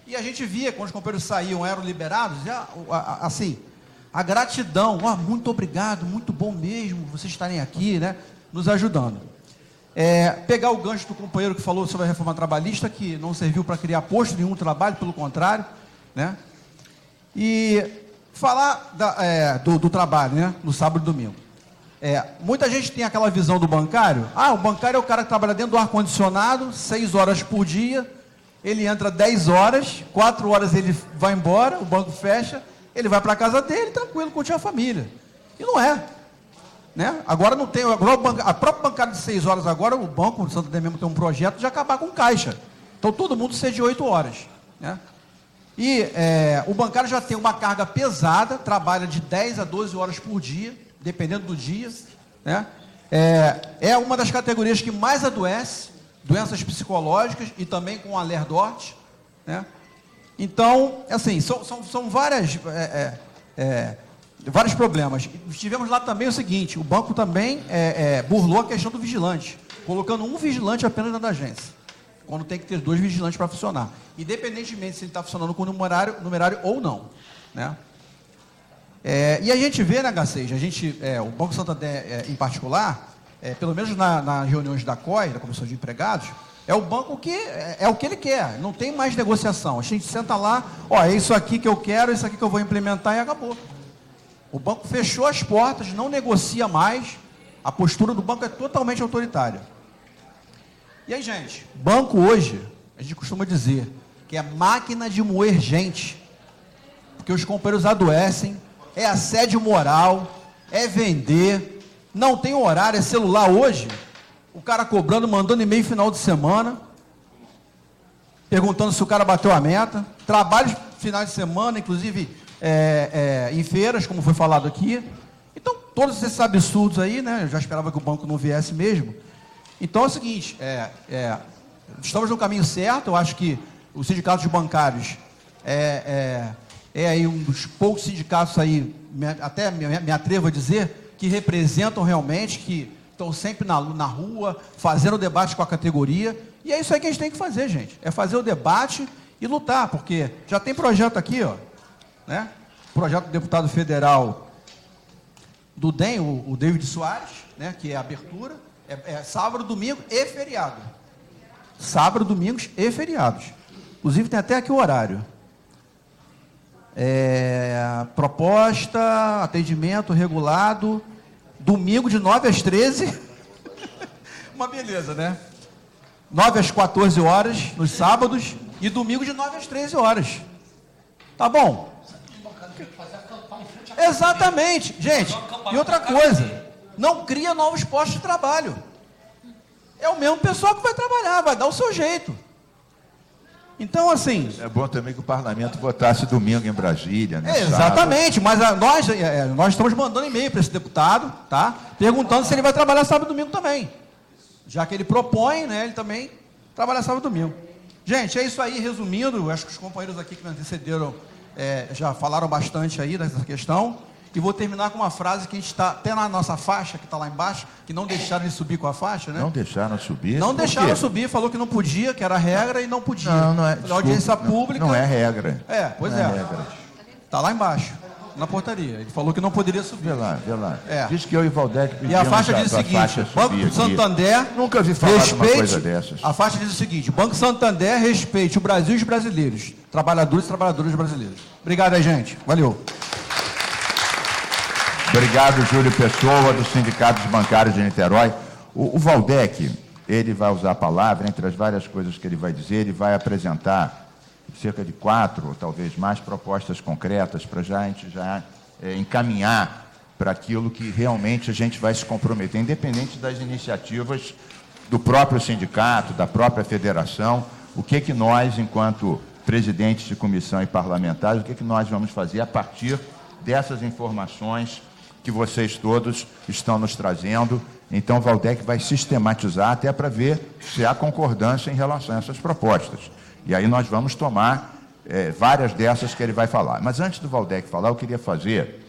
e a gente via, quando os companheiros saíam, eram liberados, assim, a gratidão: muito obrigado, muito bom mesmo vocês estarem aqui, né, nos ajudando. Pegar o gancho do companheiro que falou sobre a reforma trabalhista, que não serviu para criar posto nenhum trabalho, pelo contrário, né? E falar do trabalho, né, no sábado e domingo. Muita gente tem aquela visão do bancário: o bancário é o cara que trabalha dentro do ar-condicionado, 6 horas por dia, ele entra 10 horas, 4 horas ele vai embora, o banco fecha, ele vai para a casa dele, tranquilo, curtir a família. E não é. Né? Agora não tem, a própria bancária de 6 horas agora, o Banco do Santander mesmo tem um projeto de acabar com caixa. Então todo mundo seja de 8 horas. Né? E o bancário já tem uma carga pesada, trabalha de 10 a 12 horas por dia, dependendo do dia. Né? É uma das categorias que mais adoece, doenças psicológicas e também com a Lerdort. Né? Então, assim, são vários problemas. Tivemos lá também o seguinte: o banco também burlou a questão do vigilante, colocando um vigilante apenas na agência, quando tem que ter 2 vigilantes para funcionar, independentemente se ele está funcionando com numerário ou não. Né? E a gente vê, né, H6, o Banco Santander em particular, pelo menos nas reuniões da COI, da Comissão de Empregados, é o banco que é o que ele quer, não tem mais negociação. A gente senta lá: é isso aqui que eu quero, isso aqui que eu vou implementar, e acabou. O banco fechou as portas, não negocia mais, a postura do banco é totalmente autoritária. E aí, gente, banco hoje, a gente costuma dizer que é máquina de moer gente, porque os companheiros adoecem, é assédio moral, é vender, não tem horário, é celular hoje, o cara cobrando, mandando e-mail final de semana, perguntando se o cara bateu a meta, trabalho final de semana, inclusive em feiras, como foi falado aqui. Então, todos esses absurdos aí, né? Eu já esperava que o banco não viesse mesmo. Então é o seguinte, estamos no caminho certo. Eu acho que os sindicatos bancários é aí um dos poucos sindicatos aí, até me atrevo a dizer, que representam realmente, que estão sempre na rua, fazendo debate com a categoria. E é isso aí que a gente tem que fazer, gente. É fazer o debate e lutar, porque já tem projeto aqui, ó, né? Projeto do deputado federal do DEM, o David Soares, né? Que é a abertura, sábado, domingo e feriado. Sábado, domingos e feriados. Inclusive tem até aqui o horário. Proposta, atendimento regulado, domingo de 9 às 13. Uma beleza, né? 9 às 14 horas nos sábados e domingo de 9 às 13 horas. Tá bom? Exatamente, gente. E outra coisa, não cria novos postos de trabalho. É o mesmo pessoal que vai trabalhar, vai dar o seu jeito. Então, assim... É bom também que o parlamento votasse domingo em Brasília, né? Exatamente, mas nós estamos mandando e-mail para esse deputado, tá? Perguntando se ele vai trabalhar sábado e domingo também. Já que ele propõe, né, ele também trabalha sábado e domingo. Gente, é isso aí, resumindo, acho que os companheiros aqui que me antecederam já falaram bastante aí dessa questão. E vou terminar com uma frase que a gente está, até na nossa faixa, que está lá embaixo, que não deixaram de subir com a faixa, né? Não deixaram subir? Não deixaram subir, falou que não podia, que era regra e não podia. Não é. Pela audiência pública. Não é regra. Pois não é. Regra. Está lá embaixo, na portaria. Ele falou que não poderia subir. Vê lá. É. Diz que eu e o Valdec pedimos E a faixa diz o seguinte: Banco Santander. Nunca vi falar de uma coisa dessas. A faixa diz o seguinte: Banco Santander respeite o Brasil e os brasileiros, trabalhadores e trabalhadoras brasileiros. Obrigado aí, gente. Valeu. Obrigado, Júlio Pessoa, do Sindicato dos Bancários de Niterói. O Valdec, ele vai usar a palavra, entre as várias coisas que ele vai dizer, ele vai apresentar cerca de 4, ou talvez mais, propostas concretas para a gente encaminhar para aquilo que realmente a gente vai se comprometer, independente das iniciativas do próprio sindicato, da própria federação, o que nós, enquanto presidentes de comissão e parlamentares, o que nós vamos fazer a partir dessas informações que vocês todos estão nos trazendo. Então, o Valdec vai sistematizar até para ver se há concordância em relação a essas propostas. E aí nós vamos tomar várias dessas que ele vai falar. Mas antes do Valdec falar, eu queria fazer,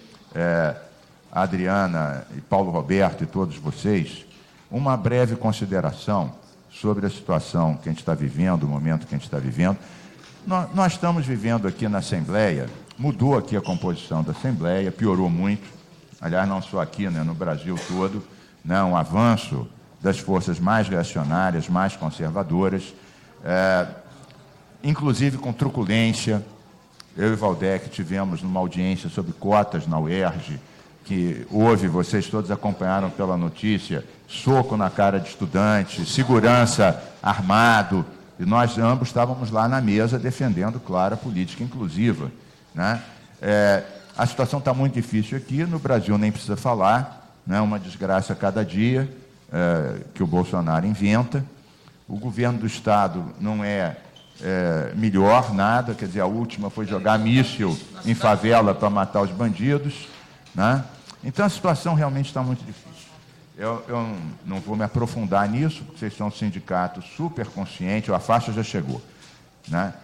a Adriana e Paulo Roberto e todos vocês, uma breve consideração sobre a situação que a gente está vivendo, o momento que a gente está vivendo. Nós estamos vivendo aqui na Assembleia, mudou aqui a composição da Assembleia, piorou muito. Aliás, não só aqui, né, no Brasil todo, né, um avanço das forças mais reacionárias, mais conservadoras, inclusive com truculência. Eu e o Valdec tivemos numa audiência sobre cotas na UERJ, que houve, vocês todos acompanharam pela notícia, soco na cara de estudante, segurança armado, e nós ambos estávamos lá na mesa defendendo, claro, a política inclusiva, né? A situação está muito difícil aqui, no Brasil nem precisa falar, né? Uma desgraça a cada dia que o Bolsonaro inventa. O governo do Estado não é melhor, nada, quer dizer, a última foi jogar míssil em favela para matar os bandidos, né? Então a situação realmente está muito difícil. Eu não vou me aprofundar nisso, porque vocês são um sindicato super consciente, a faixa já chegou, né?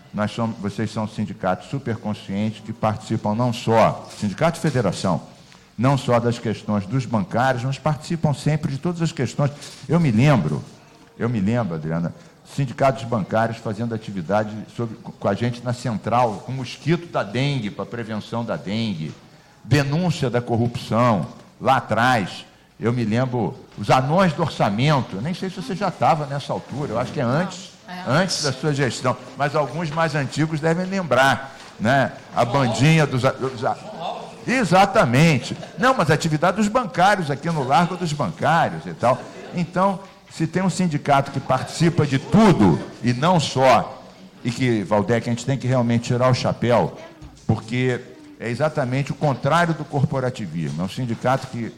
Vocês são sindicatos super conscientes que participam não só, sindicato e federação, não só das questões dos bancários, mas participam sempre de todas as questões. Eu me lembro, Adriana, sindicatos bancários fazendo atividade com a gente na central, com mosquito da dengue, para prevenção da dengue, denúncia da corrupção, lá atrás. Eu me lembro, os anões do orçamento, eu nem sei se você já estava nessa altura, eu acho que é antes da sua gestão, mas alguns mais antigos devem lembrar, né? A bandinha dos... Exatamente. Não, mas a atividade dos bancários aqui no Largo dos Bancários e tal. Então, se tem um sindicato que participa de tudo, e não só, e que, Valdec, a gente tem que realmente tirar o chapéu, porque é exatamente o contrário do corporativismo. É um sindicato que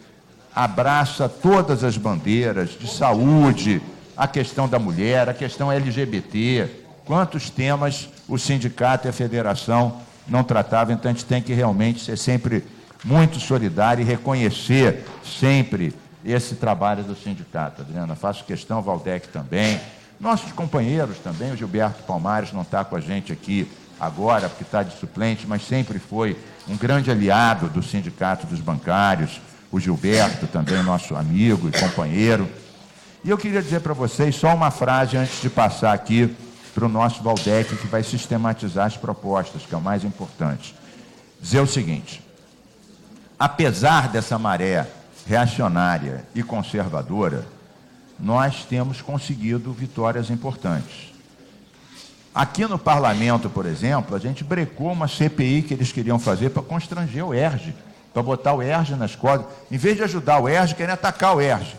abraça todas as bandeiras de saúde, a questão da mulher, a questão LGBT, quantos temas o sindicato e a federação não tratavam. Então, a gente tem que realmente ser sempre muito solidária e reconhecer sempre esse trabalho do sindicato. Adriana, faço questão, Valdec também, nossos companheiros também, o Gilberto Palmares não está com a gente aqui agora, porque está de suplente, mas sempre foi um grande aliado do Sindicato dos Bancários, o Gilberto também, nosso amigo e companheiro. E eu queria dizer para vocês só uma frase antes de passar aqui para o nosso Valdec, que vai sistematizar as propostas, que é o mais importante. Dizer o seguinte: apesar dessa maré reacionária e conservadora, nós temos conseguido vitórias importantes. Aqui no parlamento, por exemplo, a gente brecou uma CPI que eles queriam fazer para constranger o ERJ, para botar o ERJ nas cordas. Em vez de ajudar o ERJ, querem atacar o ERJ.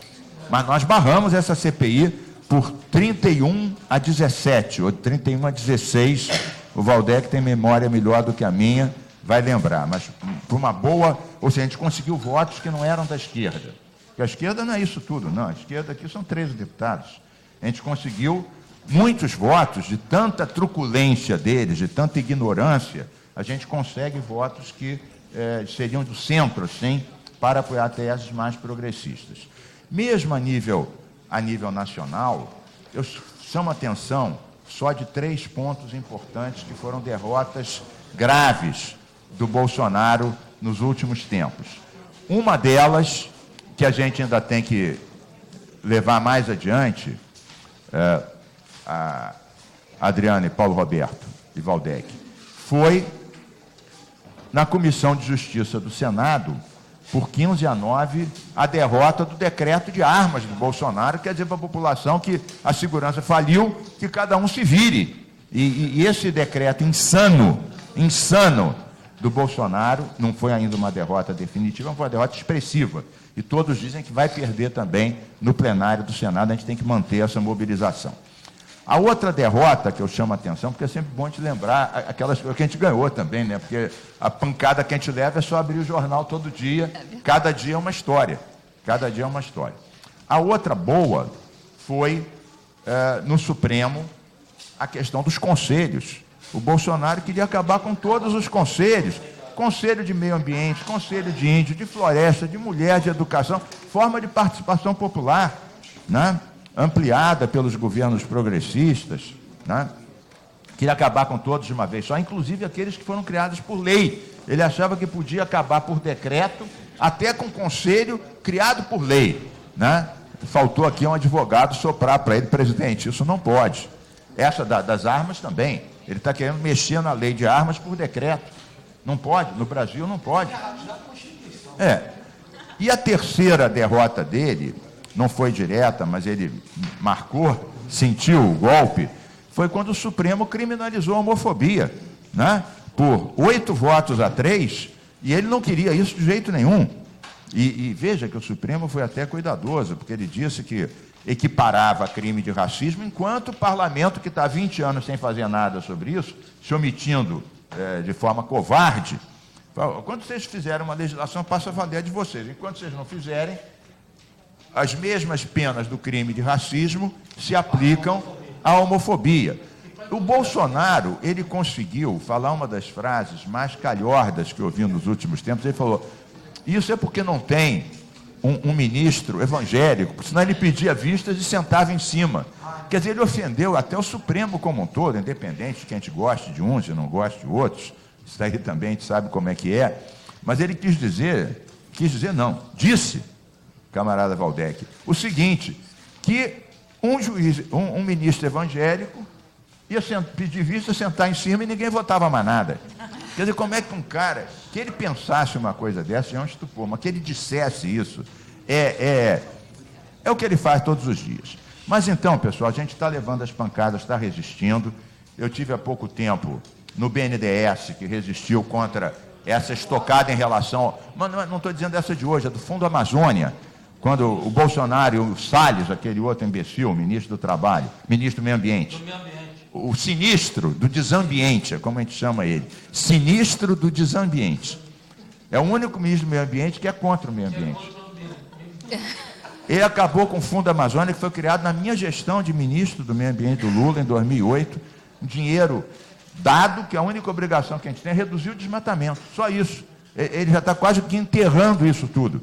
Mas nós barramos essa CPI por 31 a 17, ou 31 a 16. O Valdec tem memória melhor do que a minha, vai lembrar. Mas por uma boa... Ou seja, a gente conseguiu votos que não eram da esquerda. Porque a esquerda não é isso tudo, não. A esquerda aqui são 13 deputados. A gente conseguiu muitos votos, de tanta truculência deles, de tanta ignorância, a gente consegue votos que seriam do centro, assim, para apoiar teses mais progressistas. Mesmo a nível nacional, eu chamo a atenção só de 3 pontos importantes que foram derrotas graves do Bolsonaro nos últimos tempos. Uma delas, que a gente ainda tem que levar mais adiante, a Adriana e Paulo Roberto e Valdec, foi na Comissão de Justiça do Senado, por 15 a 9, a derrota do decreto de armas do Bolsonaro, quer dizer para a população que a segurança faliu, que cada um se vire. E esse decreto insano do Bolsonaro não foi ainda uma derrota definitiva, mas foi uma derrota expressiva. E todos dizem que vai perder também no plenário do Senado, a gente tem que manter essa mobilização. A outra derrota que eu chamo a atenção, porque é sempre bom te lembrar aquelas coisas que a gente ganhou também, né? Porque a pancada que a gente leva é só abrir o jornal todo dia, cada dia é uma história. Cada dia é uma história. A outra boa foi, no Supremo, a questão dos conselhos. O Bolsonaro queria acabar com todos os conselhos. Conselho de Meio Ambiente, Conselho de Índio, de Floresta, de Mulher, de Educação, forma de participação popular, né? Ampliada pelos governos progressistas, né? Queria acabar com todos de uma vez só, inclusive aqueles que foram criados por lei. Ele achava que podia acabar por decreto, até com conselho criado por lei, né? Faltou aqui um advogado soprar para ele: presidente, isso não pode. Essa das armas também. Ele está querendo mexer na lei de armas por decreto. Não pode, no Brasil não pode. E a terceira derrota dele, não foi direta, mas ele marcou, sentiu o golpe, foi quando o Supremo criminalizou a homofobia, né? Por 8 votos a 3, e ele não queria isso de jeito nenhum. E veja que o Supremo foi até cuidadoso, porque ele disse que equiparava crime de racismo, enquanto o parlamento, que está há 20 anos sem fazer nada sobre isso, se omitindo de forma covarde, fala: quando vocês fizerem uma legislação, passa a valer a de vocês. Enquanto vocês não fizerem, as mesmas penas do crime de racismo se aplicam à homofobia. O Bolsonaro, ele conseguiu falar uma das frases mais calhordas que eu ouvi nos últimos tempos. Ele falou: isso é porque não tem um ministro evangélico, senão ele pedia vistas e sentava em cima. Quer dizer, ele ofendeu até o Supremo como um todo, independente de que a gente goste de uns e não goste de outros. Isso aí também a gente sabe como é que é. Mas ele disse, camarada Valdec, o seguinte, que um ministro evangélico ia pedir vista, sentar em cima e ninguém votava mais nada. Quer dizer, como é que um cara, que ele pensasse uma coisa dessa, é um estupor, mas que ele dissesse isso, é o que ele faz todos os dias. Mas então, pessoal, a gente está levando as pancadas, está resistindo. Eu tive há pouco tempo no BNDES, que resistiu contra essa estocada em relação... Mas não estou dizendo essa de hoje, é do Fundo Amazônia, quando o Bolsonaro e o Salles, aquele outro imbecil, ministro do Trabalho, ministro do Meio Ambiente, o sinistro do desambiente, é como a gente chama ele, sinistro do desambiente. É o único ministro do Meio Ambiente que é contra o meio ambiente. Ele acabou com o Fundo Amazônia, que foi criado na minha gestão de ministro do Meio Ambiente do Lula, em 2008, um dinheiro dado, que a única obrigação que a gente tem é reduzir o desmatamento, só isso. Ele já está quase que enterrando isso tudo.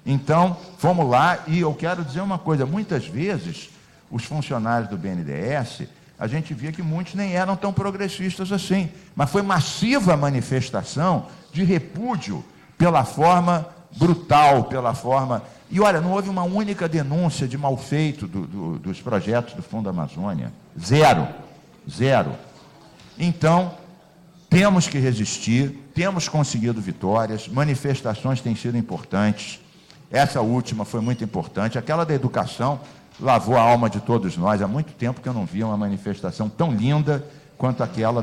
Então, vamos lá, e eu quero dizer uma coisa, muitas vezes, os funcionários do BNDES, a gente via que muitos nem eram tão progressistas assim, mas foi massiva a manifestação de repúdio pela forma brutal, pela forma... E olha, não houve uma única denúncia de mal feito dos projetos do Fundo Amazônia. Zero. Zero. Então, temos que resistir, temos conseguido vitórias, manifestações têm sido importantes. Essa última foi muito importante. Aquela da educação lavou a alma de todos nós. Há muito tempo que eu não via uma manifestação tão linda quanto aquela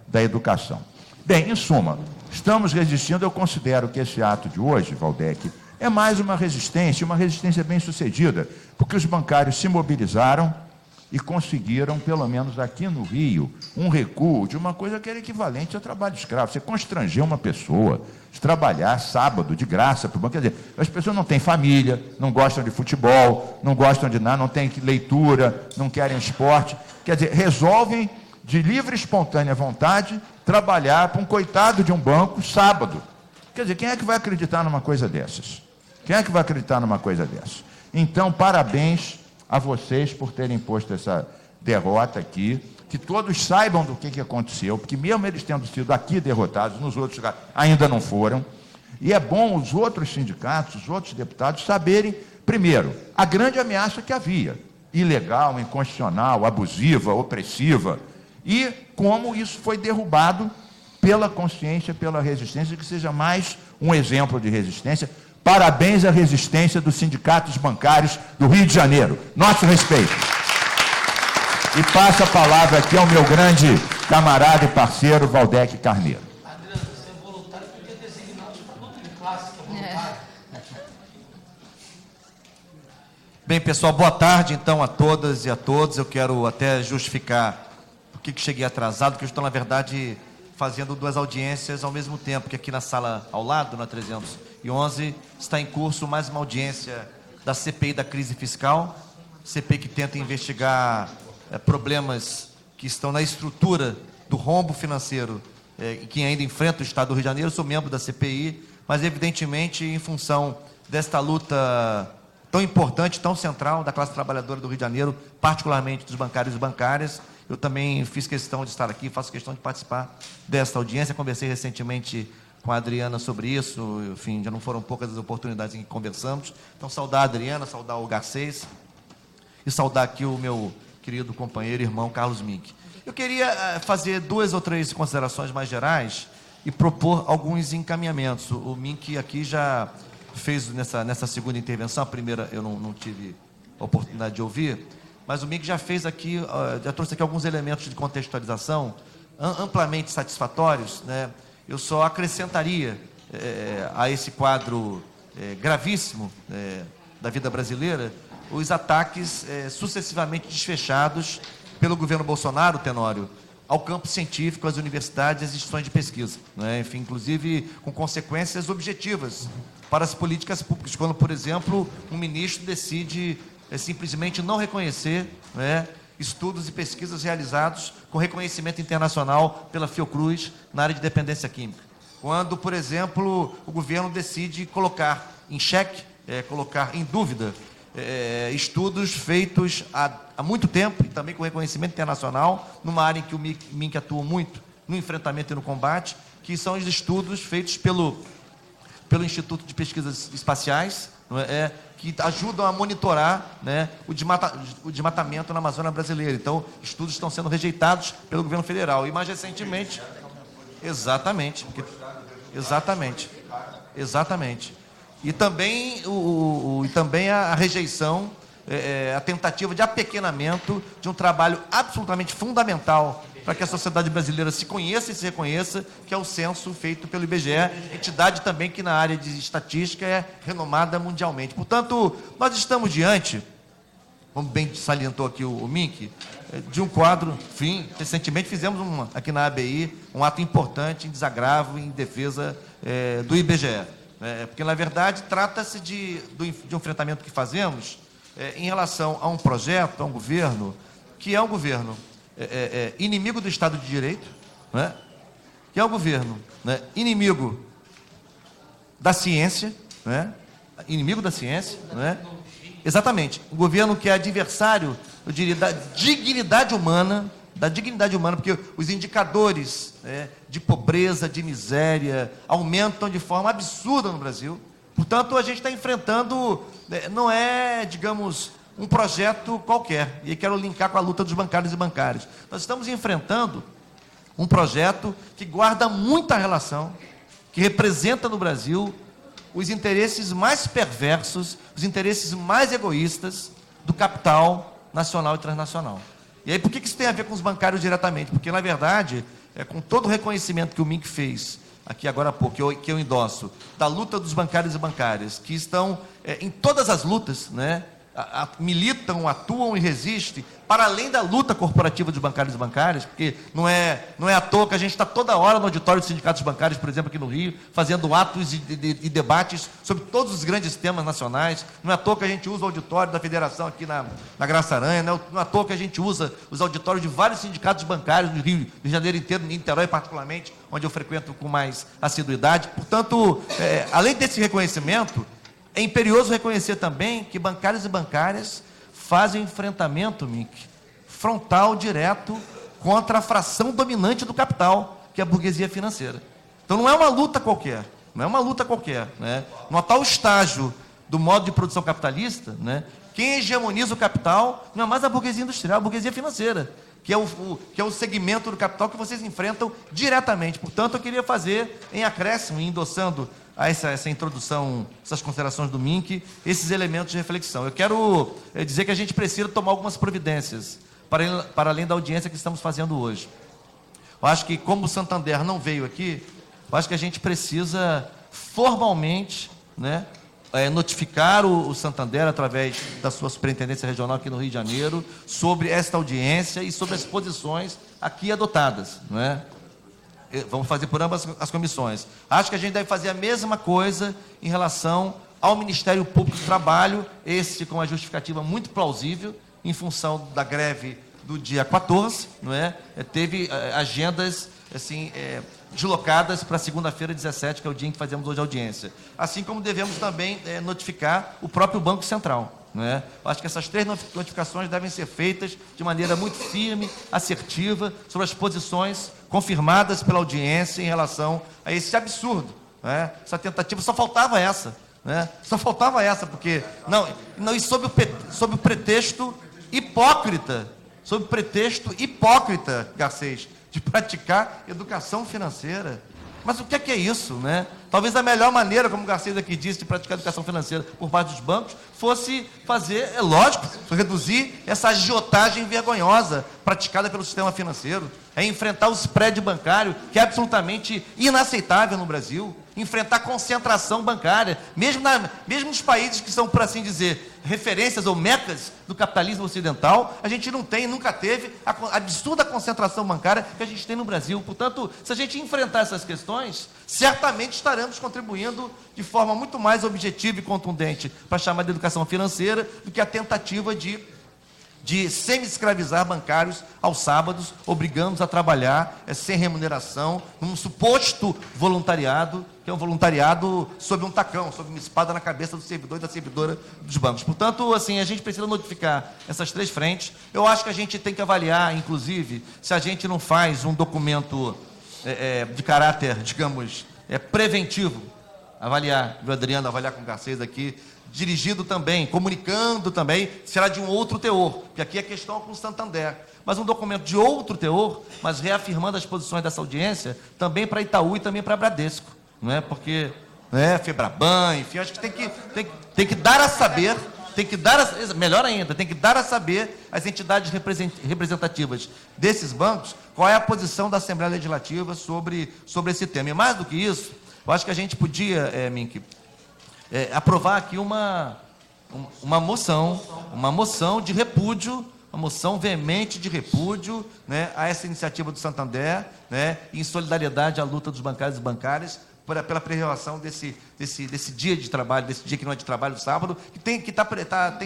da educação. Bem, em suma, estamos resistindo. Eu considero que esse ato de hoje, Valdec, é mais uma resistência bem sucedida, porque os bancários se mobilizaram e conseguiram, pelo menos aqui no Rio, um recuo de uma coisa que era equivalente a trabalho escravo. Você constranger uma pessoa de trabalhar sábado de graça para o banco. Quer dizer, as pessoas não têm família, não gostam de futebol, não gostam de nada, não têm leitura, não querem esporte. Quer dizer, resolvem, de livre e espontânea vontade, trabalhar para um coitado de um banco sábado. Quer dizer, quem é que vai acreditar numa coisa dessas? Quem é que vai acreditar numa coisa dessas? Então, parabéns a vocês por terem posto essa derrota aqui, que todos saibam do que aconteceu, porque mesmo eles tendo sido aqui derrotados, nos outros lugares ainda não foram, e é bom os outros sindicatos, os outros deputados saberem, primeiro, a grande ameaça que havia, ilegal, inconstitucional, abusiva, opressiva, e como isso foi derrubado pela consciência, pela resistência, que seja mais um exemplo de resistência. Parabéns à resistência dos sindicatos bancários do Rio de Janeiro. Nosso respeito. E passo a palavra aqui ao meu grande camarada e parceiro, Valdec Carneiro. Adriano, você é voluntário, podia designar o grupo de classe, que é voluntário. Bem, pessoal, boa tarde, então, a todas e a todos. Eu quero até justificar por que cheguei atrasado, porque eu estou, na verdade, fazendo duas audiências ao mesmo tempo, que aqui na sala ao lado, na 311, está em curso mais uma audiência da CPI da crise fiscal, CPI que tenta investigar problemas que estão na estrutura do rombo financeiro que ainda enfrenta o Estado do Rio de Janeiro. Eu sou membro da CPI, mas evidentemente em função desta luta tão importante, tão central da classe trabalhadora do Rio de Janeiro, particularmente dos bancários e bancárias, eu também fiz questão de estar aqui, faço questão de participar desta audiência. Conversei recentemente com a Adriana sobre isso, enfim, já não foram poucas as oportunidades em que conversamos. Então, saudar a Adriana, saudar o Garcês e saudar aqui o meu querido companheiro e irmão Carlos Mink. Eu queria fazer 2 ou 3 considerações mais gerais e propor alguns encaminhamentos. O Mink aqui já fez nessa segunda intervenção, a primeira eu não tive a oportunidade de ouvir, mas o Mink já fez aqui, já trouxe aqui alguns elementos de contextualização amplamente satisfatórios, né? Eu só acrescentaria a esse quadro gravíssimo da vida brasileira os ataques sucessivamente desfechados pelo governo Bolsonaro, Tenório, ao campo científico, às universidades e às instituições de pesquisa, né? Enfim, inclusive com consequências objetivas para as políticas públicas, quando, por exemplo, um ministro decide simplesmente não reconhecer, né, estudos e pesquisas realizados com reconhecimento internacional pela Fiocruz na área de dependência química. Quando, por exemplo, o governo decide colocar em xeque, colocar em dúvida estudos feitos há muito tempo e também com reconhecimento internacional, numa área em que o Mink atua muito, no enfrentamento e no combate, que são os estudos feitos pelo Instituto de Pesquisas Espaciais, que ajudam a monitorar, né, o desmatamento na Amazônia brasileira. Então, estudos estão sendo rejeitados pelo governo federal. E mais recentemente... Exatamente. E também, também a rejeição, a tentativa de apequenamento de um trabalho absolutamente fundamental para que a sociedade brasileira se conheça e se reconheça, que é o censo feito pelo IBGE, entidade também que na área de estatística é renomada mundialmente. Portanto, nós estamos diante, como bem salientou aqui o Mink, de um quadro, enfim, recentemente fizemos aqui na ABI um ato importante em desagravo, em defesa do IBGE. Porque, na verdade, trata-se de um enfrentamento que fazemos em relação a um projeto, a um governo, que é um governo inimigo do Estado de Direito, né? Que é um governo, né, inimigo da ciência, né? Inimigo da ciência, né? Exatamente. Um governo que é adversário, eu diria, da dignidade humana, porque os indicadores, né, de pobreza, de miséria, aumentam de forma absurda no Brasil. Portanto, a gente está enfrentando, não é, digamos, um projeto qualquer. E quero linkar com a luta dos bancários e bancárias. Nós estamos enfrentando um projeto que guarda muita relação, que representa no Brasil os interesses mais perversos, os interesses mais egoístas do capital nacional e transnacional. E aí, por que isso tem a ver com os bancários diretamente? Porque, na verdade, com todo o reconhecimento que o MINC fez, aqui agora há pouco, que eu endosso, da luta dos bancários e bancárias, que estão em todas as lutas, né? Militam, atuam e resistem, para além da luta corporativa dos bancários e bancárias, porque não é à toa que a gente está toda hora no auditório dos sindicatos bancários, por exemplo, aqui no Rio, fazendo atos e debates sobre todos os grandes temas nacionais. Não é à toa que a gente usa o auditório da federação aqui na Graça Aranha, não é à toa que a gente usa os auditórios de vários sindicatos bancários no Rio de Janeiro inteiro, em Niterói particularmente, onde eu frequento com mais assiduidade. Portanto, além desse reconhecimento, é imperioso reconhecer também que bancários e bancárias fazem enfrentamento, MINC, frontal, direto, contra a fração dominante do capital, que é a burguesia financeira. Então não é uma luta qualquer, né? No tal estágio do modo de produção capitalista, né, quem hegemoniza o capital não é mais a burguesia industrial, a burguesia financeira, que é o segmento do capital que vocês enfrentam diretamente. Portanto, eu queria fazer, em acréscimo, endossando a essa introdução, essas considerações do MINC, esses elementos de reflexão. Eu quero dizer que a gente precisa tomar algumas providências, para além da audiência que estamos fazendo hoje. Eu acho que, como o Santander não veio aqui, eu acho que a gente precisa formalmente, né, notificar o Santander, através da sua superintendência regional aqui no Rio de Janeiro, sobre esta audiência e sobre as posições aqui adotadas, não é? Vamos fazer por ambas as comissões. Acho que a gente deve fazer a mesma coisa em relação ao Ministério Público do Trabalho, esse com uma justificativa muito plausível, em função da greve do dia 14, não é? Teve agendas assim, deslocadas para segunda-feira, 17, que é o dia em que fazemos hoje a audiência. Assim como devemos também notificar o próprio Banco Central. Não é? Acho que essas 3 notificações devem ser feitas de maneira muito firme, assertiva, sobre as posições confirmadas pela audiência em relação a esse absurdo, não é? Essa tentativa, só faltava essa, né? Só faltava essa, porque não, e sob o pretexto hipócrita, Garcês, de praticar educação financeira. Mas o que é isso, né? Talvez a melhor maneira, como o Garcês aqui disse, de praticar educação financeira por parte dos bancos, fosse fazer, lógico, reduzir essa agiotagem vergonhosa praticada pelo sistema financeiro, enfrentar o spread bancário, que é absolutamente inaceitável no Brasil, enfrentar a concentração bancária, mesmo nos países que são, por assim dizer, referências ou mecas do capitalismo ocidental, a gente não tem, nunca teve a absurda concentração bancária que a gente tem no Brasil. Portanto, se a gente enfrentar essas questões, certamente estaremos contribuindo de forma muito mais objetiva e contundente para chamar de educação financeira do que a tentativa de semi-escravizar bancários aos sábados, obrigando-os a trabalhar sem remuneração, num suposto voluntariado, que é um voluntariado sob um tacão, sob uma espada na cabeça do servidor e da servidora dos bancos. Portanto, assim, a gente precisa notificar essas 3 frentes. Eu acho que a gente tem que avaliar, inclusive, se a gente não faz um documento de caráter, digamos, preventivo, avaliar, o Adriano avaliar com o Garcês aqui, dirigido também, comunicando também, será de um outro teor, porque aqui é questão com o Santander, mas um documento de outro teor, mas reafirmando as posições dessa audiência, também para Itaú e também para Bradesco, não é? Porque, Febraban, enfim, acho que tem que dar a saber, melhor ainda, tem que dar a saber às entidades representativas desses bancos qual é a posição da Assembleia Legislativa sobre esse tema. E mais do que isso, eu acho que a gente podia, Mink, aprovar aqui uma moção de repúdio, uma moção veemente de repúdio, né, a essa iniciativa do Santander, né, em solidariedade à luta dos bancários e bancárias, pela preservação desse dia de trabalho, desse dia que não é de trabalho, do sábado, que tem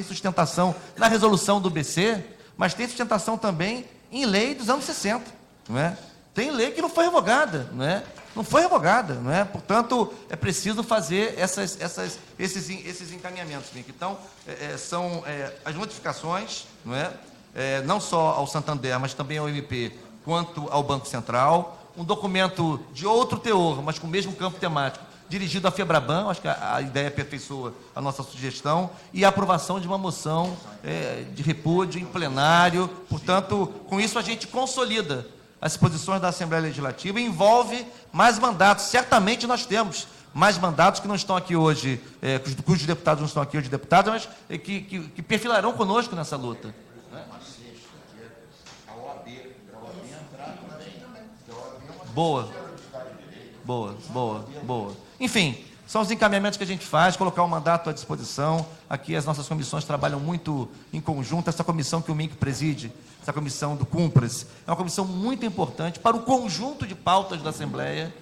sustentação na resolução do BC, mas tem sustentação também em lei dos anos 60. Não é? Tem lei que não foi revogada. Não é? não foi revogada, não é? Portanto, é preciso fazer esses encaminhamentos, Mink. Então, são as notificações, não é? Não só ao Santander, mas também ao MP, quanto ao Banco Central, um documento de outro teor, mas com o mesmo campo temático, dirigido à FEBRABAN, acho que a ideia aperfeiçoa a nossa sugestão, e a aprovação de uma moção de repúdio em plenário. Portanto, com isso a gente consolida as posições da Assembleia Legislativa e envolve mais mandatos. Certamente nós temos mais mandatos que não estão aqui hoje, cujos deputados não estão aqui hoje, deputados, mas que perfilarão conosco nessa luta. Boa. Enfim, são os encaminhamentos que a gente faz, colocar o mandato à disposição. Aqui as nossas comissões trabalham muito em conjunto. Essa comissão que o Mink preside, essa comissão do Cumpras, é uma comissão muito importante para o conjunto de pautas da Assembleia,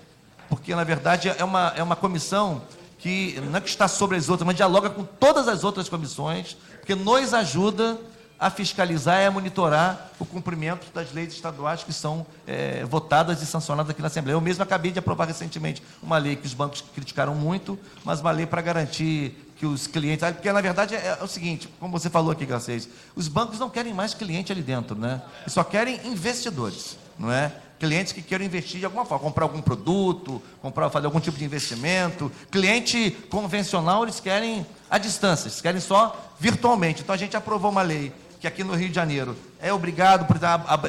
porque, na verdade, é uma comissão que não é que está sobre as outras, mas dialoga com todas as outras comissões, porque nos ajuda a fiscalizar e a monitorar o cumprimento das leis estaduais que são votadas e sancionadas aqui na Assembleia. Eu mesmo acabei de aprovar recentemente uma lei que os bancos criticaram muito, mas uma lei para garantir que os clientes... Porque, na verdade, é o seguinte, como você falou aqui, Garcês, os bancos não querem mais cliente ali dentro, né? Eles só querem investidores, não é? Clientes que queiram investir de alguma forma, comprar algum produto, fazer algum tipo de investimento. Cliente convencional, eles querem à distância, eles querem só virtualmente. Então, a gente aprovou uma lei que aqui no Rio de Janeiro é obrigado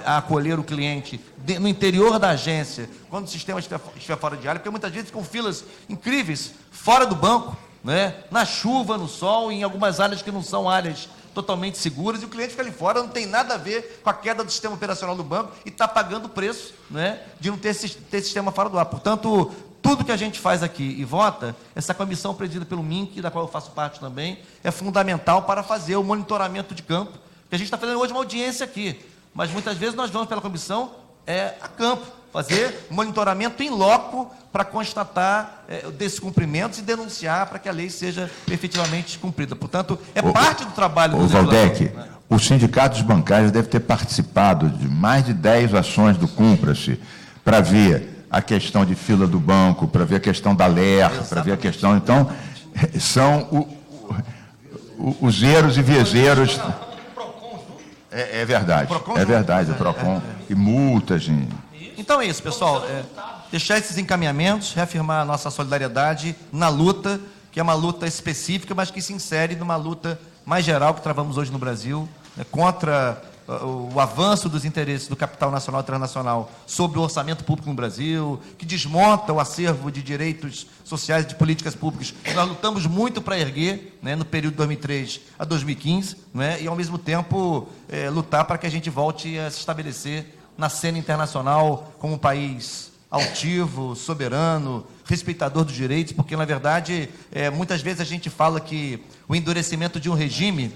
a acolher o cliente no interior da agência, quando o sistema estiver fora de área, porque muitas vezes ficam filas incríveis fora do banco, né? Na chuva, no sol, em algumas áreas que não são áreas totalmente seguras, e o cliente fica ali fora, não tem nada a ver com a queda do sistema operacional do banco e está pagando o preço, né, de não ter sistema fora do ar. Portanto, tudo que a gente faz aqui e vota, essa comissão presidida pelo Mink, da qual eu faço parte também, é fundamental para fazer o monitoramento de campo, que a gente está fazendo hoje uma audiência aqui, mas muitas vezes nós vamos pela comissão a campo, fazer monitoramento em loco para constatar descumprimentos e denunciar para que a lei seja efetivamente cumprida. Portanto, parte do trabalho do legislador. Valdec, os sindicatos bancários devem ter participado de mais de 10 ações do Cumpra-se para ver a questão de fila do banco, para ver a questão da LER, para ver a questão... Então, são os erros e vezeiros... É verdade, o PROCON, e multas... Então é isso, pessoal. Deixar esses encaminhamentos, reafirmar a nossa solidariedade na luta, que é uma luta específica, mas que se insere numa luta mais geral que travamos hoje no Brasil, contra o avanço dos interesses do capital nacional e internacional sobre o orçamento público no Brasil, que desmonta o acervo de direitos sociais e de políticas públicas. Nós lutamos muito para erguer, né, no período de 2003 a 2015, né, e, ao mesmo tempo, lutar para que a gente volte a se estabelecer na cena internacional como um país altivo, soberano, respeitador dos direitos, porque, na verdade, muitas vezes a gente fala que o endurecimento de um regime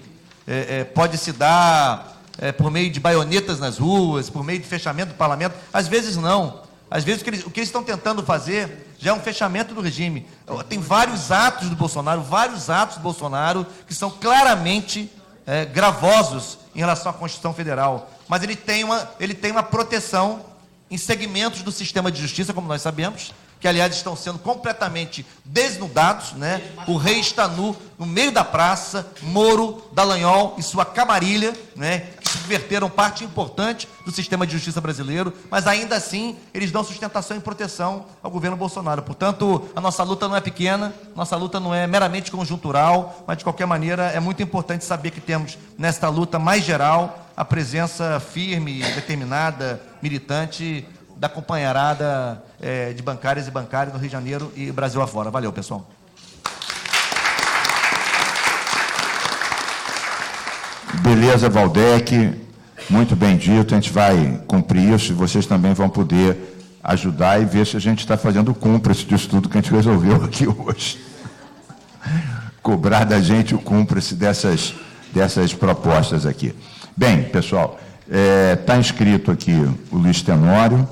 pode se dar por meio de baionetas nas ruas, por meio de fechamento do parlamento. Às vezes não. Às vezes o que eles estão tentando fazer já é um fechamento do regime. Tem vários atos do Bolsonaro, que são claramente gravosos em relação à Constituição Federal. Mas ele tem uma proteção em segmentos do sistema de justiça, como nós sabemos, que, aliás, estão sendo completamente desnudados, né? O rei está nu, no meio da praça, Moro, Dallagnol e sua camarilha, né? Que subverteram parte importante do sistema de justiça brasileiro, mas, ainda assim, eles dão sustentação e proteção ao governo Bolsonaro. Portanto, a nossa luta não é pequena, nossa luta não é meramente conjuntural, mas, de qualquer maneira, é muito importante saber que temos, nesta luta mais geral, a presença firme, determinada, militante da companheirada de bancárias e bancários no Rio de Janeiro e Brasil afora. Valeu, pessoal. Beleza, Valdec, muito bem dito, a gente vai cumprir isso e vocês também vão poder ajudar e ver se a gente está fazendo cúmplice disso tudo que a gente resolveu aqui hoje. Cobrar da gente o cúmplice dessas propostas aqui. Bem, pessoal, está inscrito aqui o Luiz Tenório,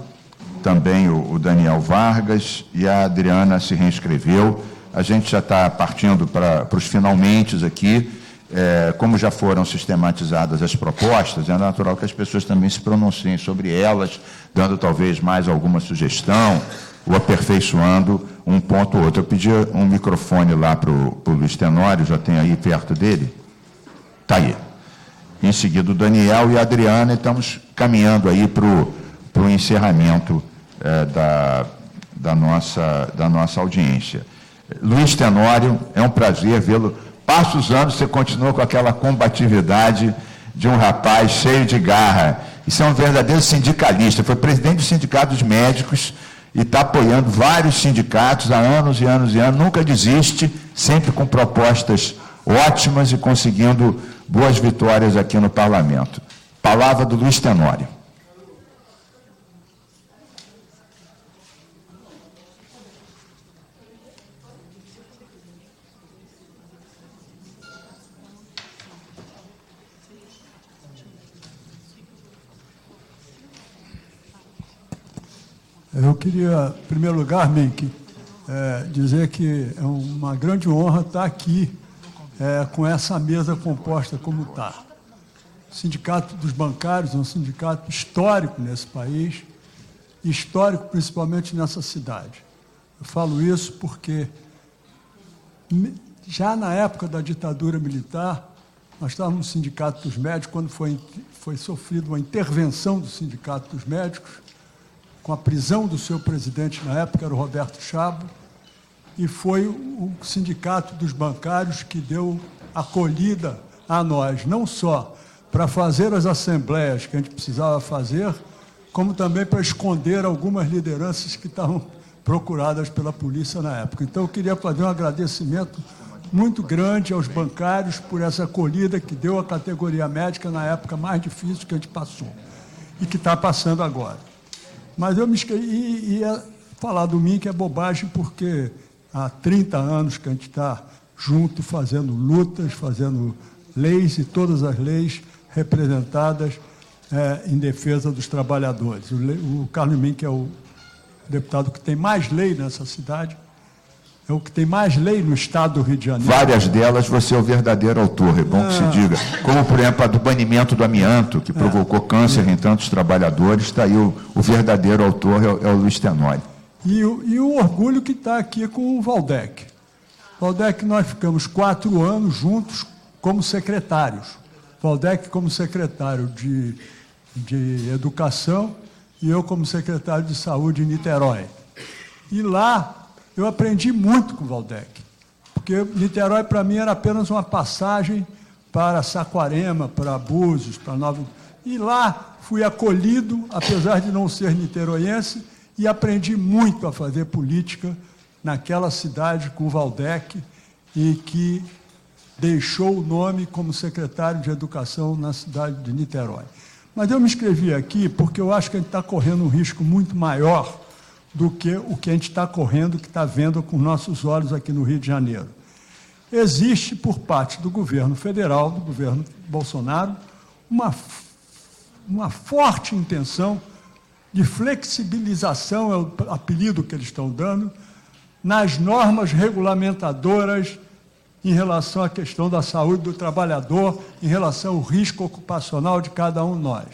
também o Daniel Vargas, e a Adriana se reinscreveu. A gente já está partindo para os finalmente aqui. como já foram sistematizadas as propostas, é natural que as pessoas também se pronunciem sobre elas, dando talvez mais alguma sugestão, ou aperfeiçoando um ponto ou outro. Eu pedi um microfone lá para o Luiz Tenório, já tem aí perto dele. Está aí. Em seguida, o Daniel e a Adriana, e estamos caminhando aí para o encerramento da nossa audiência. Luiz Tenório, é um prazer vê-lo. Passa os anos, você continua com aquela combatividade de um rapaz cheio de garra. Isso é um verdadeiro sindicalista. Foi presidente do Sindicato dos Médicos e está apoiando vários sindicatos há anos e anos e anos. Nunca desiste, sempre com propostas ótimas e conseguindo boas vitórias aqui no Parlamento. Palavra do Luiz Tenório. Eu queria, em primeiro lugar, Menck, dizer que é uma grande honra estar aqui com essa mesa composta como está. O Sindicato dos Bancários é um sindicato histórico nesse país, histórico principalmente nessa cidade. Eu falo isso porque, já na época da ditadura militar, nós estávamos no Sindicato dos Médicos, quando foi sofrida uma intervenção do Sindicato dos Médicos, com a prisão do seu presidente na época, era o Roberto Chabo, e foi o Sindicato dos Bancários que deu acolhida a nós, não só para fazer as assembleias que a gente precisava fazer, como também para esconder algumas lideranças que estavam procuradas pela polícia na época. Então, eu queria fazer um agradecimento muito grande aos bancários por essa acolhida que deu à categoria médica na época mais difícil que a gente passou e que está passando agora. Mas eu me esqueci, falar do MINC é bobagem, porque há 30 anos que a gente está junto, fazendo lutas, fazendo leis, e todas as leis representadas em defesa dos trabalhadores. O Carlos MINC é o deputado que tem mais lei nessa cidade, é o que tem mais lei no estado do Rio de Janeiro. Várias delas você é o verdadeiro autor, é bom que se diga. Como, por exemplo, a do banimento do amianto, que provocou câncer em tantos trabalhadores, está aí o verdadeiro autor, é o Luiz Tenório. E o orgulho que está aqui com o Valdec. Valdec, nós ficamos 4 anos juntos como secretários. Valdec como secretário de Educação e eu como secretário de Saúde em Niterói. E lá eu aprendi muito com o Valdec, porque Niterói, para mim, era apenas uma passagem para Saquarema, para Búzios, para Nova... E lá fui acolhido, apesar de não ser niteroiense, e aprendi muito a fazer política naquela cidade com o Valdec, e que deixou o nome como secretário de Educação na cidade de Niterói. Mas eu me inscrevi aqui porque eu acho que a gente está correndo um risco muito maior do que o que a gente está correndo, que está vendo com nossos olhos aqui no Rio de Janeiro. Existe, por parte do governo federal, do governo Bolsonaro, uma forte intenção de flexibilização, é o apelido que eles estão dando, nas normas regulamentadoras em relação à questão da saúde do trabalhador, em relação ao risco ocupacional de cada um de nós.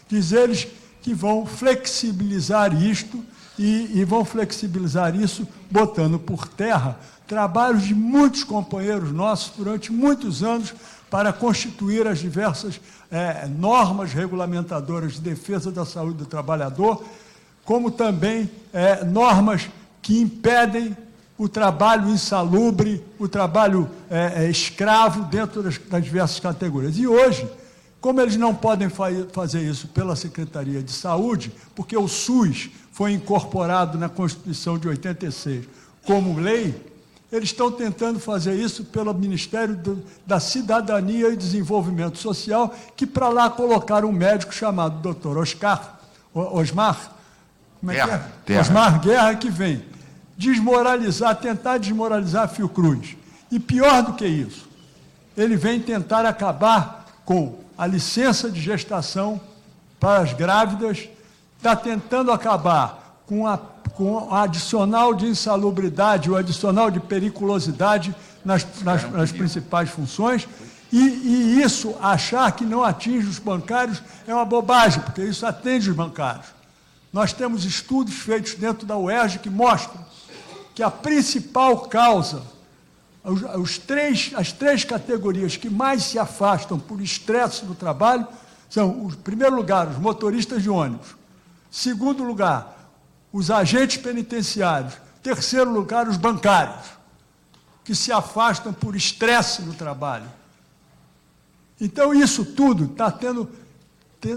Diz eles que vão flexibilizar isto, e vão flexibilizar isso botando por terra trabalhos de muitos companheiros nossos durante muitos anos para constituir as diversas normas regulamentadoras de defesa da saúde do trabalhador, como também normas que impedem o trabalho insalubre, o trabalho escravo dentro das diversas categorias. E hoje, como eles não podem fazer isso pela Secretaria de Saúde, porque o SUS foi incorporado na Constituição de 86 como lei, eles estão tentando fazer isso pelo Ministério da Cidadania e Desenvolvimento Social, que para lá colocaram um médico chamado Dr. Osmar Guerra, que vem tentar desmoralizar a Fiocruz. E pior do que isso, ele vem tentar acabar com a licença de gestação para as grávidas, está tentando acabar com o adicional de insalubridade, o adicional de periculosidade nas principais funções, E isso, achar que não atinge os bancários, é uma bobagem, porque isso atende os bancários. Nós temos estudos feitos dentro da UERJ que mostram que a principal causa, as três categorias que mais se afastam por estresse no trabalho são, em primeiro lugar, os motoristas de ônibus, segundo lugar, os agentes penitenciários, terceiro lugar, os bancários, que se afastam por estresse no trabalho. Então, isso tudo está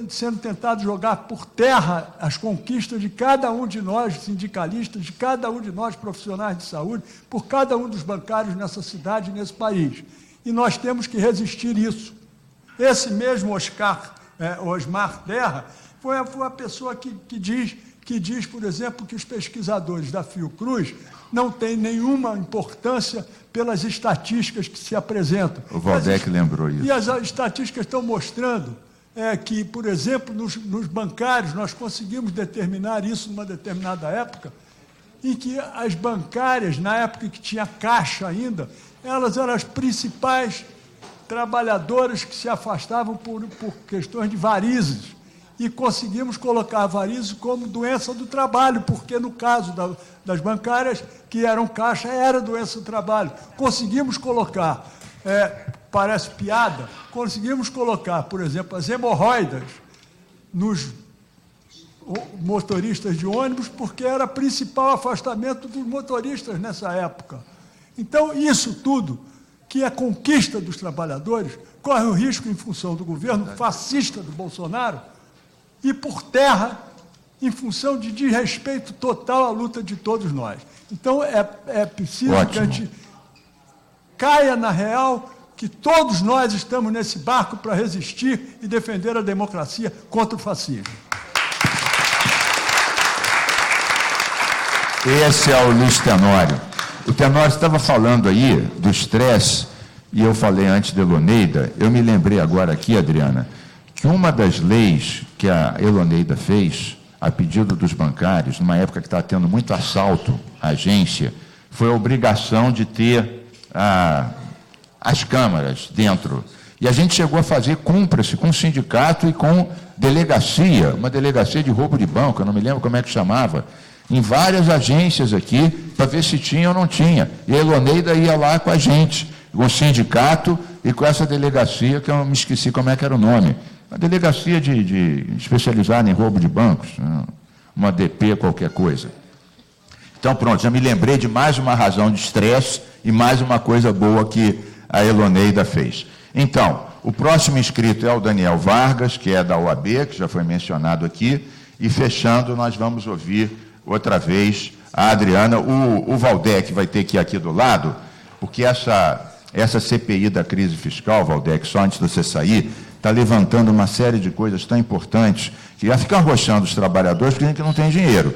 sendo tentado jogar por terra as conquistas de cada um de nós, sindicalistas, de cada um de nós, profissionais de saúde, por cada um dos bancários nessa cidade e nesse país. E nós temos que resistir isso. Esse mesmo Osmar Terra foi a pessoa que diz, por exemplo, que os pesquisadores da Fiocruz não têm nenhuma importância pelas estatísticas que se apresentam. O Valdec lembrou isso. E as estatísticas estão mostrando que, por exemplo, nos bancários, nós conseguimos determinar isso numa determinada época, em que as bancárias, na época que tinha caixa ainda, elas eram as principais trabalhadoras que se afastavam por questões de varizes. E conseguimos colocar varizes como doença do trabalho, porque no caso das bancárias, que eram caixa, era doença do trabalho. Conseguimos colocar, parece piada, conseguimos colocar, por exemplo, as hemorroidas nos motoristas de ônibus, porque era o principal afastamento dos motoristas nessa época. Então, isso tudo, que é conquista dos trabalhadores, corre o risco, em função do governo fascista do Bolsonaro, e por terra, em função de desrespeito total à luta de todos nós. Então, é preciso que a gente caia na real que todos nós estamos nesse barco para resistir e defender a democracia contra o fascismo. Esse é o Luiz Tenório. O Tenório estava falando aí do estresse, e eu falei antes de Eloneida. Eu me lembrei agora aqui, Adriana, que uma das leis que a Eloneida fez, a pedido dos bancários, numa época que estava tendo muito assalto à agência, foi a obrigação de ter as câmaras dentro. E a gente chegou a fazer cúmplice com o sindicato e com delegacia, uma delegacia de roubo de banco, eu não me lembro como é que chamava, em várias agências aqui, para ver se tinha ou não tinha. E a Eloneida ia lá com a gente, com o sindicato e com essa delegacia, que eu me esqueci como é que era o nome. A delegacia especializada em roubo de bancos, uma DP, qualquer coisa. Então, pronto, já me lembrei de mais uma razão de estresse e mais uma coisa boa que a Eloneida fez. Então, o próximo inscrito é o Daniel Vargas, que é da OAB, que já foi mencionado aqui, e fechando, nós vamos ouvir outra vez a Adriana. O Valdec vai ter que ir aqui do lado, porque essa CPI da crise fiscal, Valdec, só antes de você sair, está levantando uma série de coisas tão importantes que já ficam arrochando os trabalhadores porque não tem dinheiro.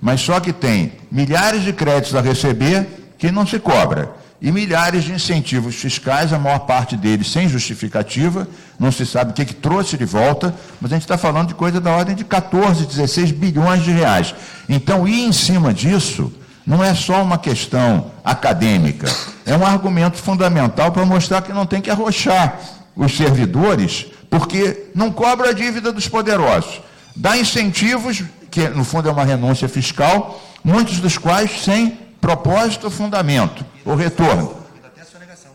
Mas só que tem milhares de créditos a receber que não se cobra. E milhares de incentivos fiscais, a maior parte deles sem justificativa, não se sabe o que trouxe de volta, mas a gente está falando de coisa da ordem de 14, 16 bilhões de reais. Então, ir em cima disso não é só uma questão acadêmica, é um argumento fundamental para mostrar que não tem que arrochar os servidores, porque não cobra a dívida dos poderosos. Dá incentivos, que no fundo é uma renúncia fiscal, muitos dos quais sem propósito ou fundamento, ou retorno.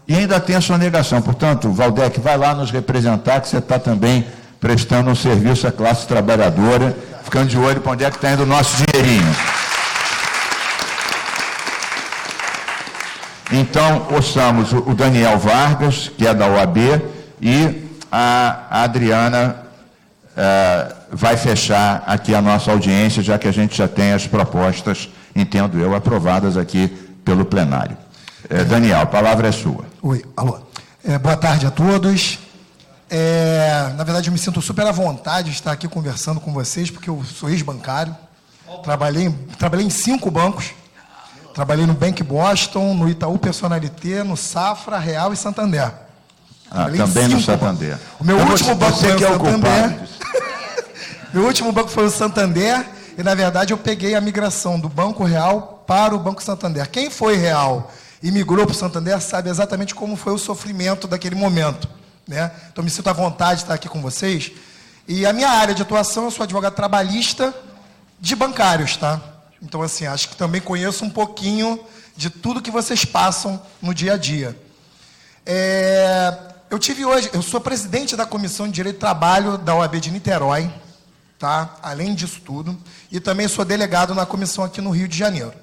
E ainda tem a sonegação. Portanto, Valdec, vai lá nos representar, que você está também prestando um serviço à classe trabalhadora, ficando de olho para onde é que está indo o nosso dinheirinho. Então, ouçamos o Daniel Vargas, que é da OAB, e a Adriana vai fechar aqui a nossa audiência, já que a gente já tem as propostas, entendo eu, aprovadas aqui pelo plenário. Daniel, a palavra é sua. Oi, alô. Boa tarde a todos. Na verdade, eu me sinto super à vontade de estar aqui conversando com vocês, porque eu sou ex-bancário. Trabalhei em 5 bancos. Trabalhei no Bank Boston, no Itaú Personalité, no Safra, Real e Santander. Também no Santander. O meu último banco foi o Santander. Meu último banco foi o Santander, e, na verdade, eu peguei a migração do Banco Real para o Banco Santander. Quem foi Real e migrou para o Santander sabe exatamente como foi o sofrimento daquele momento. né? Então, me sinto à vontade de estar aqui com vocês. E a minha área de atuação, eu sou advogado trabalhista de bancários, tá? Então, assim, acho que também conheço um pouquinho de tudo que vocês passam no dia a dia. Eu sou presidente da Comissão de Direito do Trabalho da OAB de Niterói, tá? Além disso tudo, e também sou delegado na comissão aqui no Rio de Janeiro.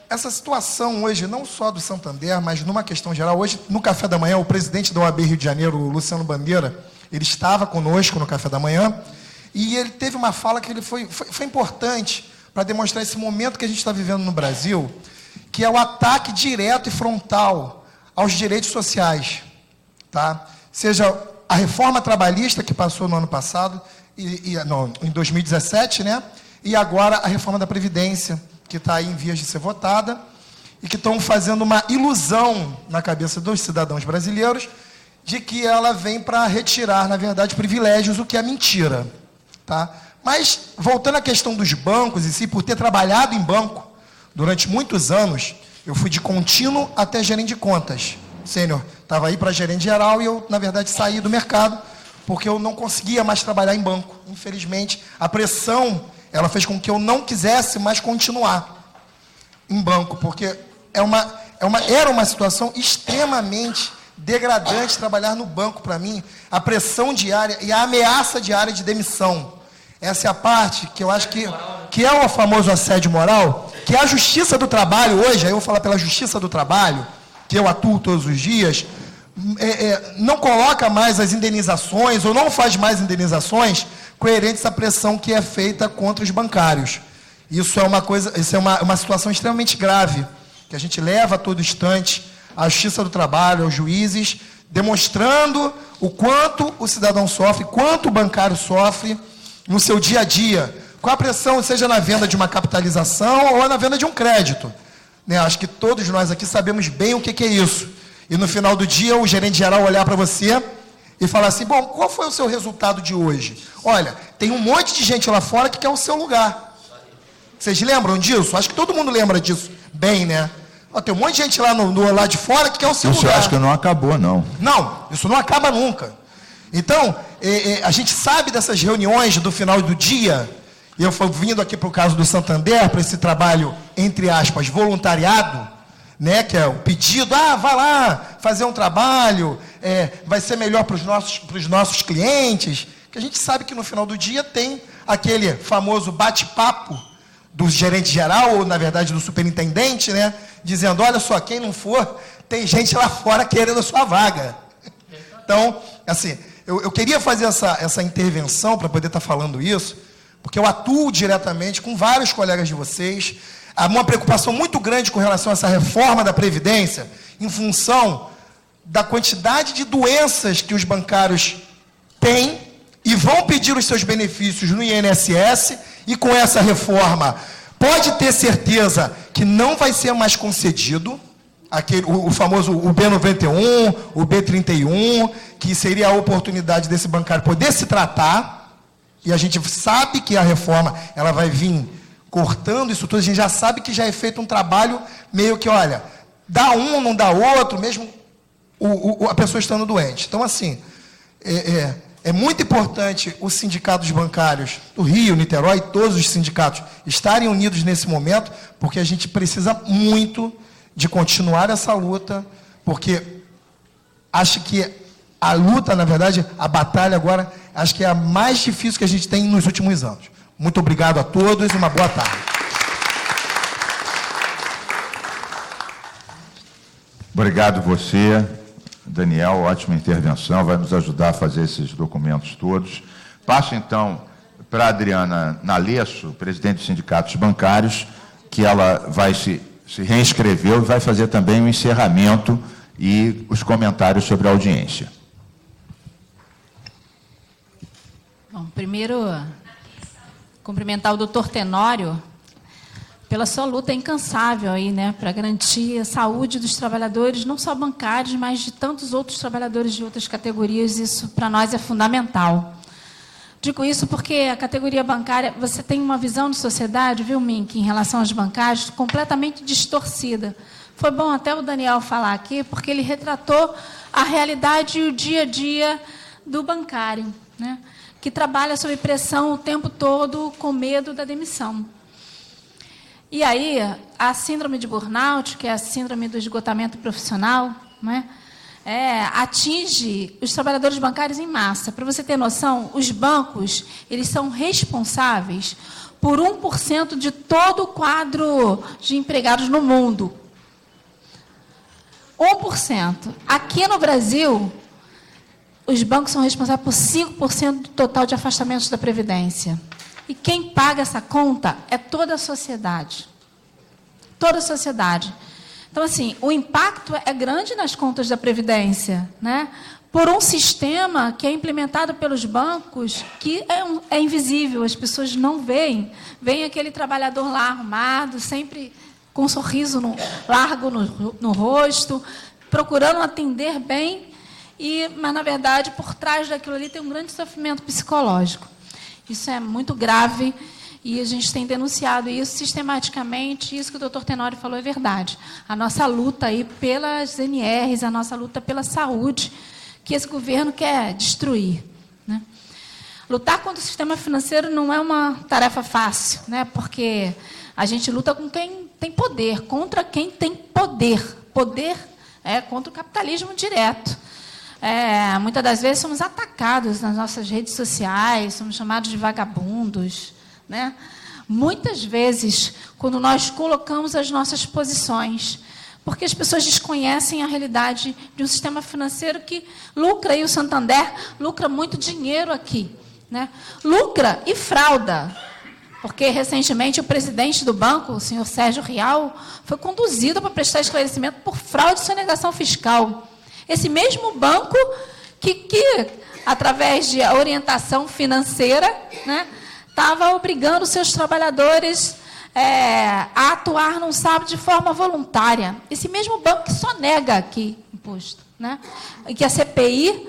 Essa situação hoje, não só do Santander, mas numa questão geral, hoje, no café da manhã, o presidente da OAB Rio de Janeiro, o Luciano Bandeira, ele estava conosco no café da manhã, e ele teve uma fala que ele foi importante para demonstrar esse momento que a gente está vivendo no Brasil, que é o ataque direto e frontal aos direitos sociais, tá? Seja a reforma trabalhista que passou no ano passado, em 2017, né? E agora a reforma da Previdência, que está aí em vias de ser votada, e que estão fazendo uma ilusão na cabeça dos cidadãos brasileiros de que ela vem para retirar, na verdade, privilégios, o que é mentira, tá? Mas, voltando à questão dos bancos em si, por ter trabalhado em banco durante muitos anos, eu fui de contínuo até gerente de contas. Sênior, estava aí para gerente geral e eu, na verdade, saí do mercado porque eu não conseguia mais trabalhar em banco. Infelizmente, a pressão, ela fez com que eu não quisesse mais continuar em banco, porque era uma situação extremamente degradante trabalhar no banco para mim, a pressão diária e a ameaça diária de demissão. Essa é a parte que eu acho que é o famoso assédio moral, que a Justiça do Trabalho hoje, aí eu vou falar pela Justiça do Trabalho, que eu atuo todos os dias, não coloca mais as indenizações, ou não faz mais indenizações coerentes à pressão que é feita contra os bancários. Isso é uma situação extremamente grave, que a gente leva a todo instante à Justiça do Trabalho, aos juízes, demonstrando o quanto o cidadão sofre, quanto o bancário sofre no seu dia a dia, com a pressão, seja na venda de uma capitalização ou na venda de um crédito. Né? Acho que todos nós aqui sabemos bem o que é isso. E no final do dia, o gerente geral olhar para você e falar assim, bom, qual foi o seu resultado de hoje? Olha, tem um monte de gente lá fora que quer o seu lugar. Vocês lembram disso? Acho que todo mundo lembra disso bem, né? Tem um monte de gente lá lá de fora que quer o seu lugar. Isso eu acho que não acabou, não. Não, isso não acaba nunca. Então, a gente sabe dessas reuniões do final do dia, e eu fui vindo aqui para o caso do Santander, para esse trabalho, entre aspas, voluntariado, né, que é o pedido, vai lá fazer um trabalho, vai ser melhor para os nossos clientes, que a gente sabe que no final do dia tem aquele famoso bate-papo do gerente geral, ou na verdade do superintendente, né, dizendo, olha só, quem não for, tem gente lá fora querendo a sua vaga. Então, assim, eu queria fazer essa intervenção para poder estar falando isso, porque eu atuo diretamente com vários colegas de vocês. Há uma preocupação muito grande com relação a essa reforma da Previdência, em função da quantidade de doenças que os bancários têm e vão pedir os seus benefícios no INSS, e com essa reforma, pode ter certeza que não vai ser mais concedido, o famoso B91, o B31, que seria a oportunidade desse bancário poder se tratar, e a gente sabe que a reforma ela vai vir cortando isso tudo, a gente já sabe que já é feito um trabalho meio que, olha, dá um, não dá outro, mesmo a pessoa estando doente. Então, assim, é muito importante os sindicatos bancários do Rio, Niterói, todos os sindicatos estarem unidos nesse momento, porque a gente precisa muito de continuar essa luta, porque acho que a luta, na verdade, a batalha agora, acho que é a mais difícil que a gente tem nos últimos anos. Muito obrigado a todos e uma boa tarde. Obrigado você, Daniel, ótima intervenção, vai nos ajudar a fazer esses documentos todos. Passo, então, para a Adriana Nalesso, presidente dos sindicatos bancários, que ela vai se reinscreveu e vai fazer também o encerramento e os comentários sobre a audiência. Bom, primeiro, cumprimentar o doutor Tenório pela sua luta incansável aí, né, para garantir a saúde dos trabalhadores, não só bancários, mas de tantos outros trabalhadores de outras categorias. Isso, para nós, é fundamental. Digo isso porque a categoria bancária, você tem uma visão de sociedade, viu, Mink, em relação aos bancários, completamente distorcida. Foi bom até o Daniel falar aqui, porque ele retratou a realidade e o dia a dia do bancário, né? Que trabalha sob pressão o tempo todo com medo da demissão. E aí, a síndrome de burnout, que é a síndrome do esgotamento profissional, né? Atinge os trabalhadores bancários em massa. Para você ter noção, os bancos eles são responsáveis por 1% de todo o quadro de empregados no mundo. 1%. Aqui no Brasil, os bancos são responsáveis por 5% do total de afastamentos da Previdência. E quem paga essa conta é toda a sociedade. Toda a sociedade. Então, assim, o impacto é grande nas contas da Previdência, né? Por um sistema que é implementado pelos bancos que é invisível, as pessoas não veem. Vem aquele trabalhador lá arrumado, sempre com um sorriso largo no rosto, procurando atender bem, mas, na verdade, por trás daquilo ali tem um grande sofrimento psicológico. Isso é muito grave e a gente tem denunciado isso sistematicamente. Isso que o doutor Tenório falou é verdade. A nossa luta aí pelas NRs, a nossa luta pela saúde, que esse governo quer destruir, né? Lutar contra o sistema financeiro não é uma tarefa fácil, né? Porque a gente luta com quem tem poder, contra quem tem poder. Poder é contra o capitalismo direto. Muitas das vezes somos atacados nas nossas redes sociais, somos chamados de vagabundos, né? Muitas vezes, quando nós colocamos as nossas posições, porque as pessoas desconhecem a realidade de um sistema financeiro que lucra, e o Santander lucra muito dinheiro aqui, né? Lucra e frauda, porque recentemente o presidente do banco, o senhor Sérgio Rial, foi conduzido para prestar esclarecimento por fraude e sonegação fiscal. Esse mesmo banco que através de orientação financeira, né, estava obrigando seus trabalhadores a atuar num sábado de forma voluntária. Esse mesmo banco que só nega aqui imposto, né, e que a CPI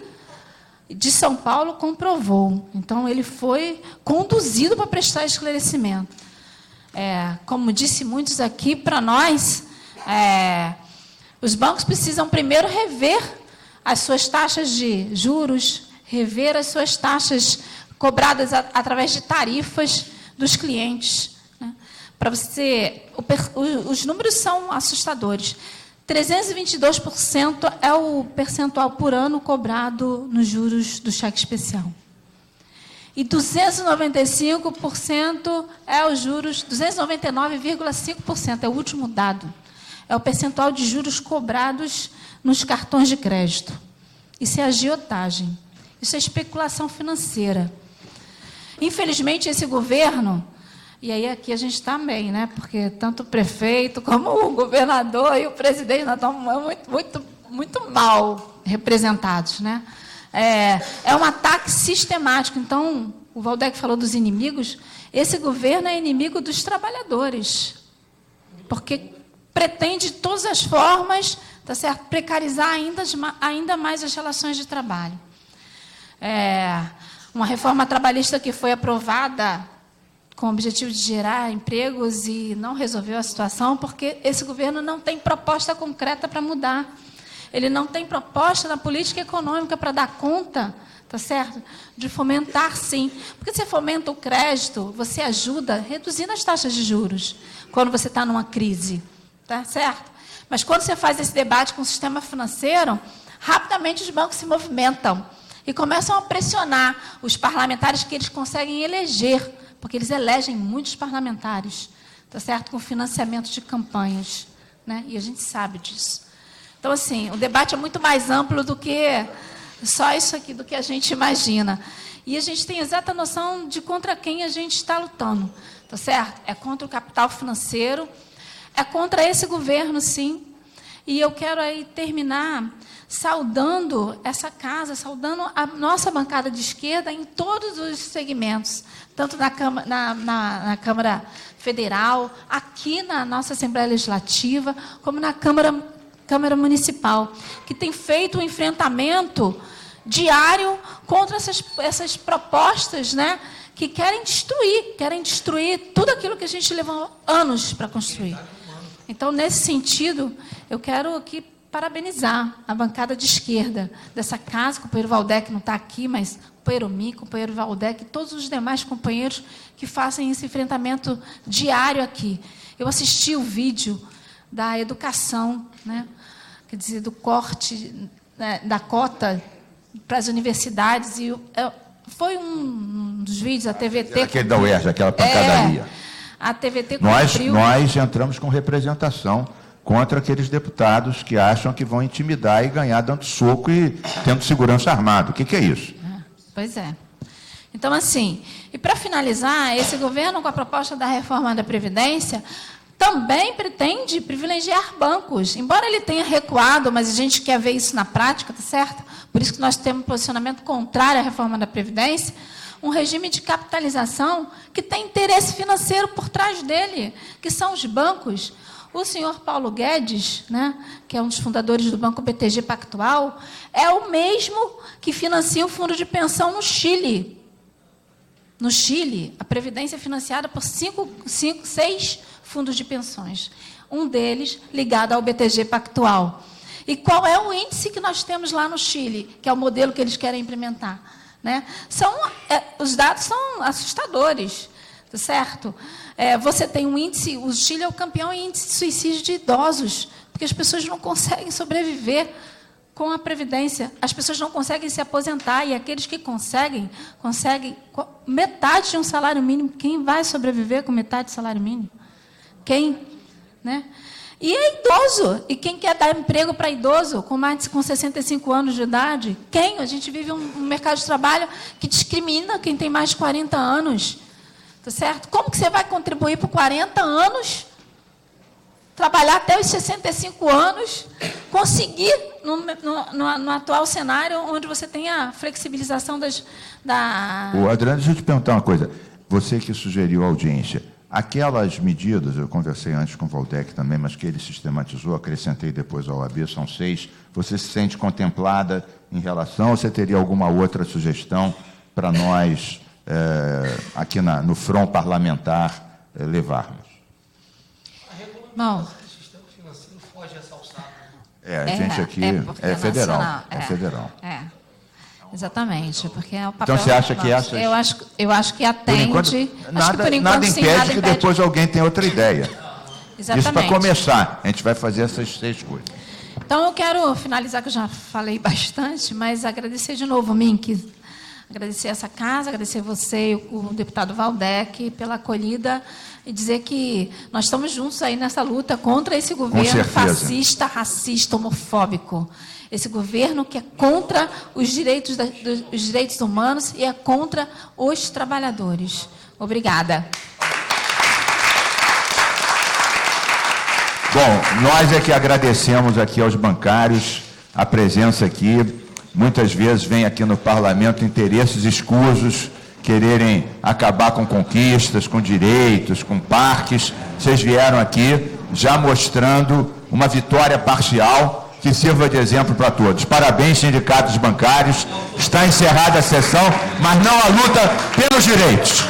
de São Paulo comprovou. Então, ele foi conduzido para prestar esclarecimento. Como disse muitos aqui, para nós, os bancos precisam primeiro rever as suas taxas de juros, rever as suas taxas cobradas através de tarifas dos clientes, né? Para você, os números são assustadores. 322% é o percentual por ano cobrado nos juros do cheque especial. E 295% é os juros, 299,5% é o último dado. É o percentual de juros cobrados nos cartões de crédito. Isso é agiotagem. Isso é especulação financeira. Infelizmente, esse governo, e aí aqui a gente está bem, né? Porque tanto o prefeito como o governador e o presidente nós estamos muito mal representados, né? É um ataque sistemático. Então, o Valdec falou dos inimigos. Esse governo é inimigo dos trabalhadores, porque pretende, de todas as formas, tá certo, precarizar ainda mais as relações de trabalho. Uma reforma trabalhista que foi aprovada com o objetivo de gerar empregos e não resolveu a situação, porque esse governo não tem proposta concreta para mudar. Ele não tem proposta na política econômica para dar conta, tá certo, de fomentar, sim. Porque você fomenta o crédito, você ajuda reduzindo as taxas de juros quando você está numa crise. Tá certo? Mas quando você faz esse debate com o sistema financeiro, rapidamente os bancos se movimentam e começam a pressionar os parlamentares que eles conseguem eleger, porque eles elegem muitos parlamentares, tá certo? Com financiamento de campanhas, né? E a gente sabe disso. Então, assim, o debate é muito mais amplo do que só isso aqui, do que a gente imagina. E a gente tem exata noção de contra quem a gente está lutando, tá certo? É contra o capital financeiro, é contra esse governo, sim. E eu quero aí terminar saudando essa casa, saudando a nossa bancada de esquerda em todos os segmentos, tanto na Câmara Federal, aqui na nossa Assembleia Legislativa, como na Câmara Municipal, que tem feito um enfrentamento diário contra essas propostas, né, que querem destruir tudo aquilo que a gente levou anos para construir. Então, nesse sentido, eu quero aqui parabenizar a bancada de esquerda dessa casa, o companheiro Valdec não está aqui, mas o companheiro Mi, o companheiro Valdec e todos os demais companheiros que fazem esse enfrentamento diário aqui. Eu assisti o vídeo da educação, né? Quer dizer, do corte, né, da cota para as universidades, e foi um dos vídeos, a TVT... Aquele da UERJ, aquela pancadaria. A TVT cumpriu... Nós entramos com representação contra aqueles deputados que acham que vão intimidar e ganhar dando soco e tendo segurança armada. O que é isso? Pois é. Então, assim, e para finalizar, esse governo, com a proposta da reforma da Previdência, também pretende privilegiar bancos. Embora ele tenha recuado, mas a gente quer ver isso na prática, tá certo? Por isso que nós temos um posicionamento contrário à reforma da Previdência, um regime de capitalização que tem interesse financeiro por trás dele, que são os bancos. O senhor Paulo Guedes, né, que é um dos fundadores do Banco BTG Pactual, é o mesmo que financia o fundo de pensão no Chile. No Chile, a Previdência é financiada por 6 fundos de pensões. Um deles ligado ao BTG Pactual. E qual é o índice que nós temos lá no Chile, que é o modelo que eles querem implementar? Né? Os dados são assustadores, tá certo? Você tem um índice, o Chile é o campeão em índice de suicídio de idosos, porque as pessoas não conseguem sobreviver com a Previdência. As pessoas não conseguem se aposentar, e aqueles que conseguem metade de um salário mínimo. Quem vai sobreviver com metade de salário mínimo? Quem? Né? E é idoso. E quem quer dar emprego para idoso com 65 anos de idade? Quem? A gente vive um mercado de trabalho que discrimina quem tem mais de 40 anos. Tá certo? Como que você vai contribuir por 40 anos, trabalhar até os 65 anos, conseguir, no atual cenário, onde você tem a flexibilização O Adriano, deixa eu te perguntar uma coisa. Você que sugeriu a audiência, aquelas medidas, eu conversei antes com o Valdec também, mas que ele sistematizou, acrescentei depois ao OAB, são 6. Você se sente contemplada em relação, ou você teria alguma outra sugestão para nós, aqui no front parlamentar, levarmos? Bom, a gente aqui é federal. É federal. Exatamente, porque é o papel... Então, você acha que essas... Eu acho que atende... Nada impede que depois alguém tenha outra ideia. Exatamente. Isso para começar. A gente vai fazer essas 6 coisas. Então, eu quero finalizar, que eu já falei bastante, mas agradecer de novo, Mink, agradecer essa casa, agradecer você e o deputado Valdec pela acolhida e dizer que nós estamos juntos aí nessa luta contra esse governo fascista, racista, homofóbico. Esse governo que é contra os direitos humanos e é contra os trabalhadores. Obrigada. Bom, nós é que agradecemos aqui aos bancários a presença aqui. Muitas vezes vem aqui no parlamento interesses escusos, quererem acabar com conquistas, com direitos, com parques. Vocês vieram aqui já mostrando uma vitória parcial que sirva de exemplo para todos. Parabéns, sindicatos bancários. Está encerrada a sessão, mas não a luta pelos direitos.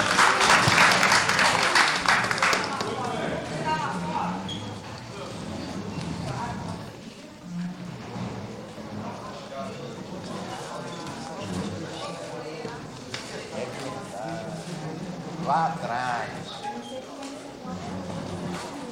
Lá atrás.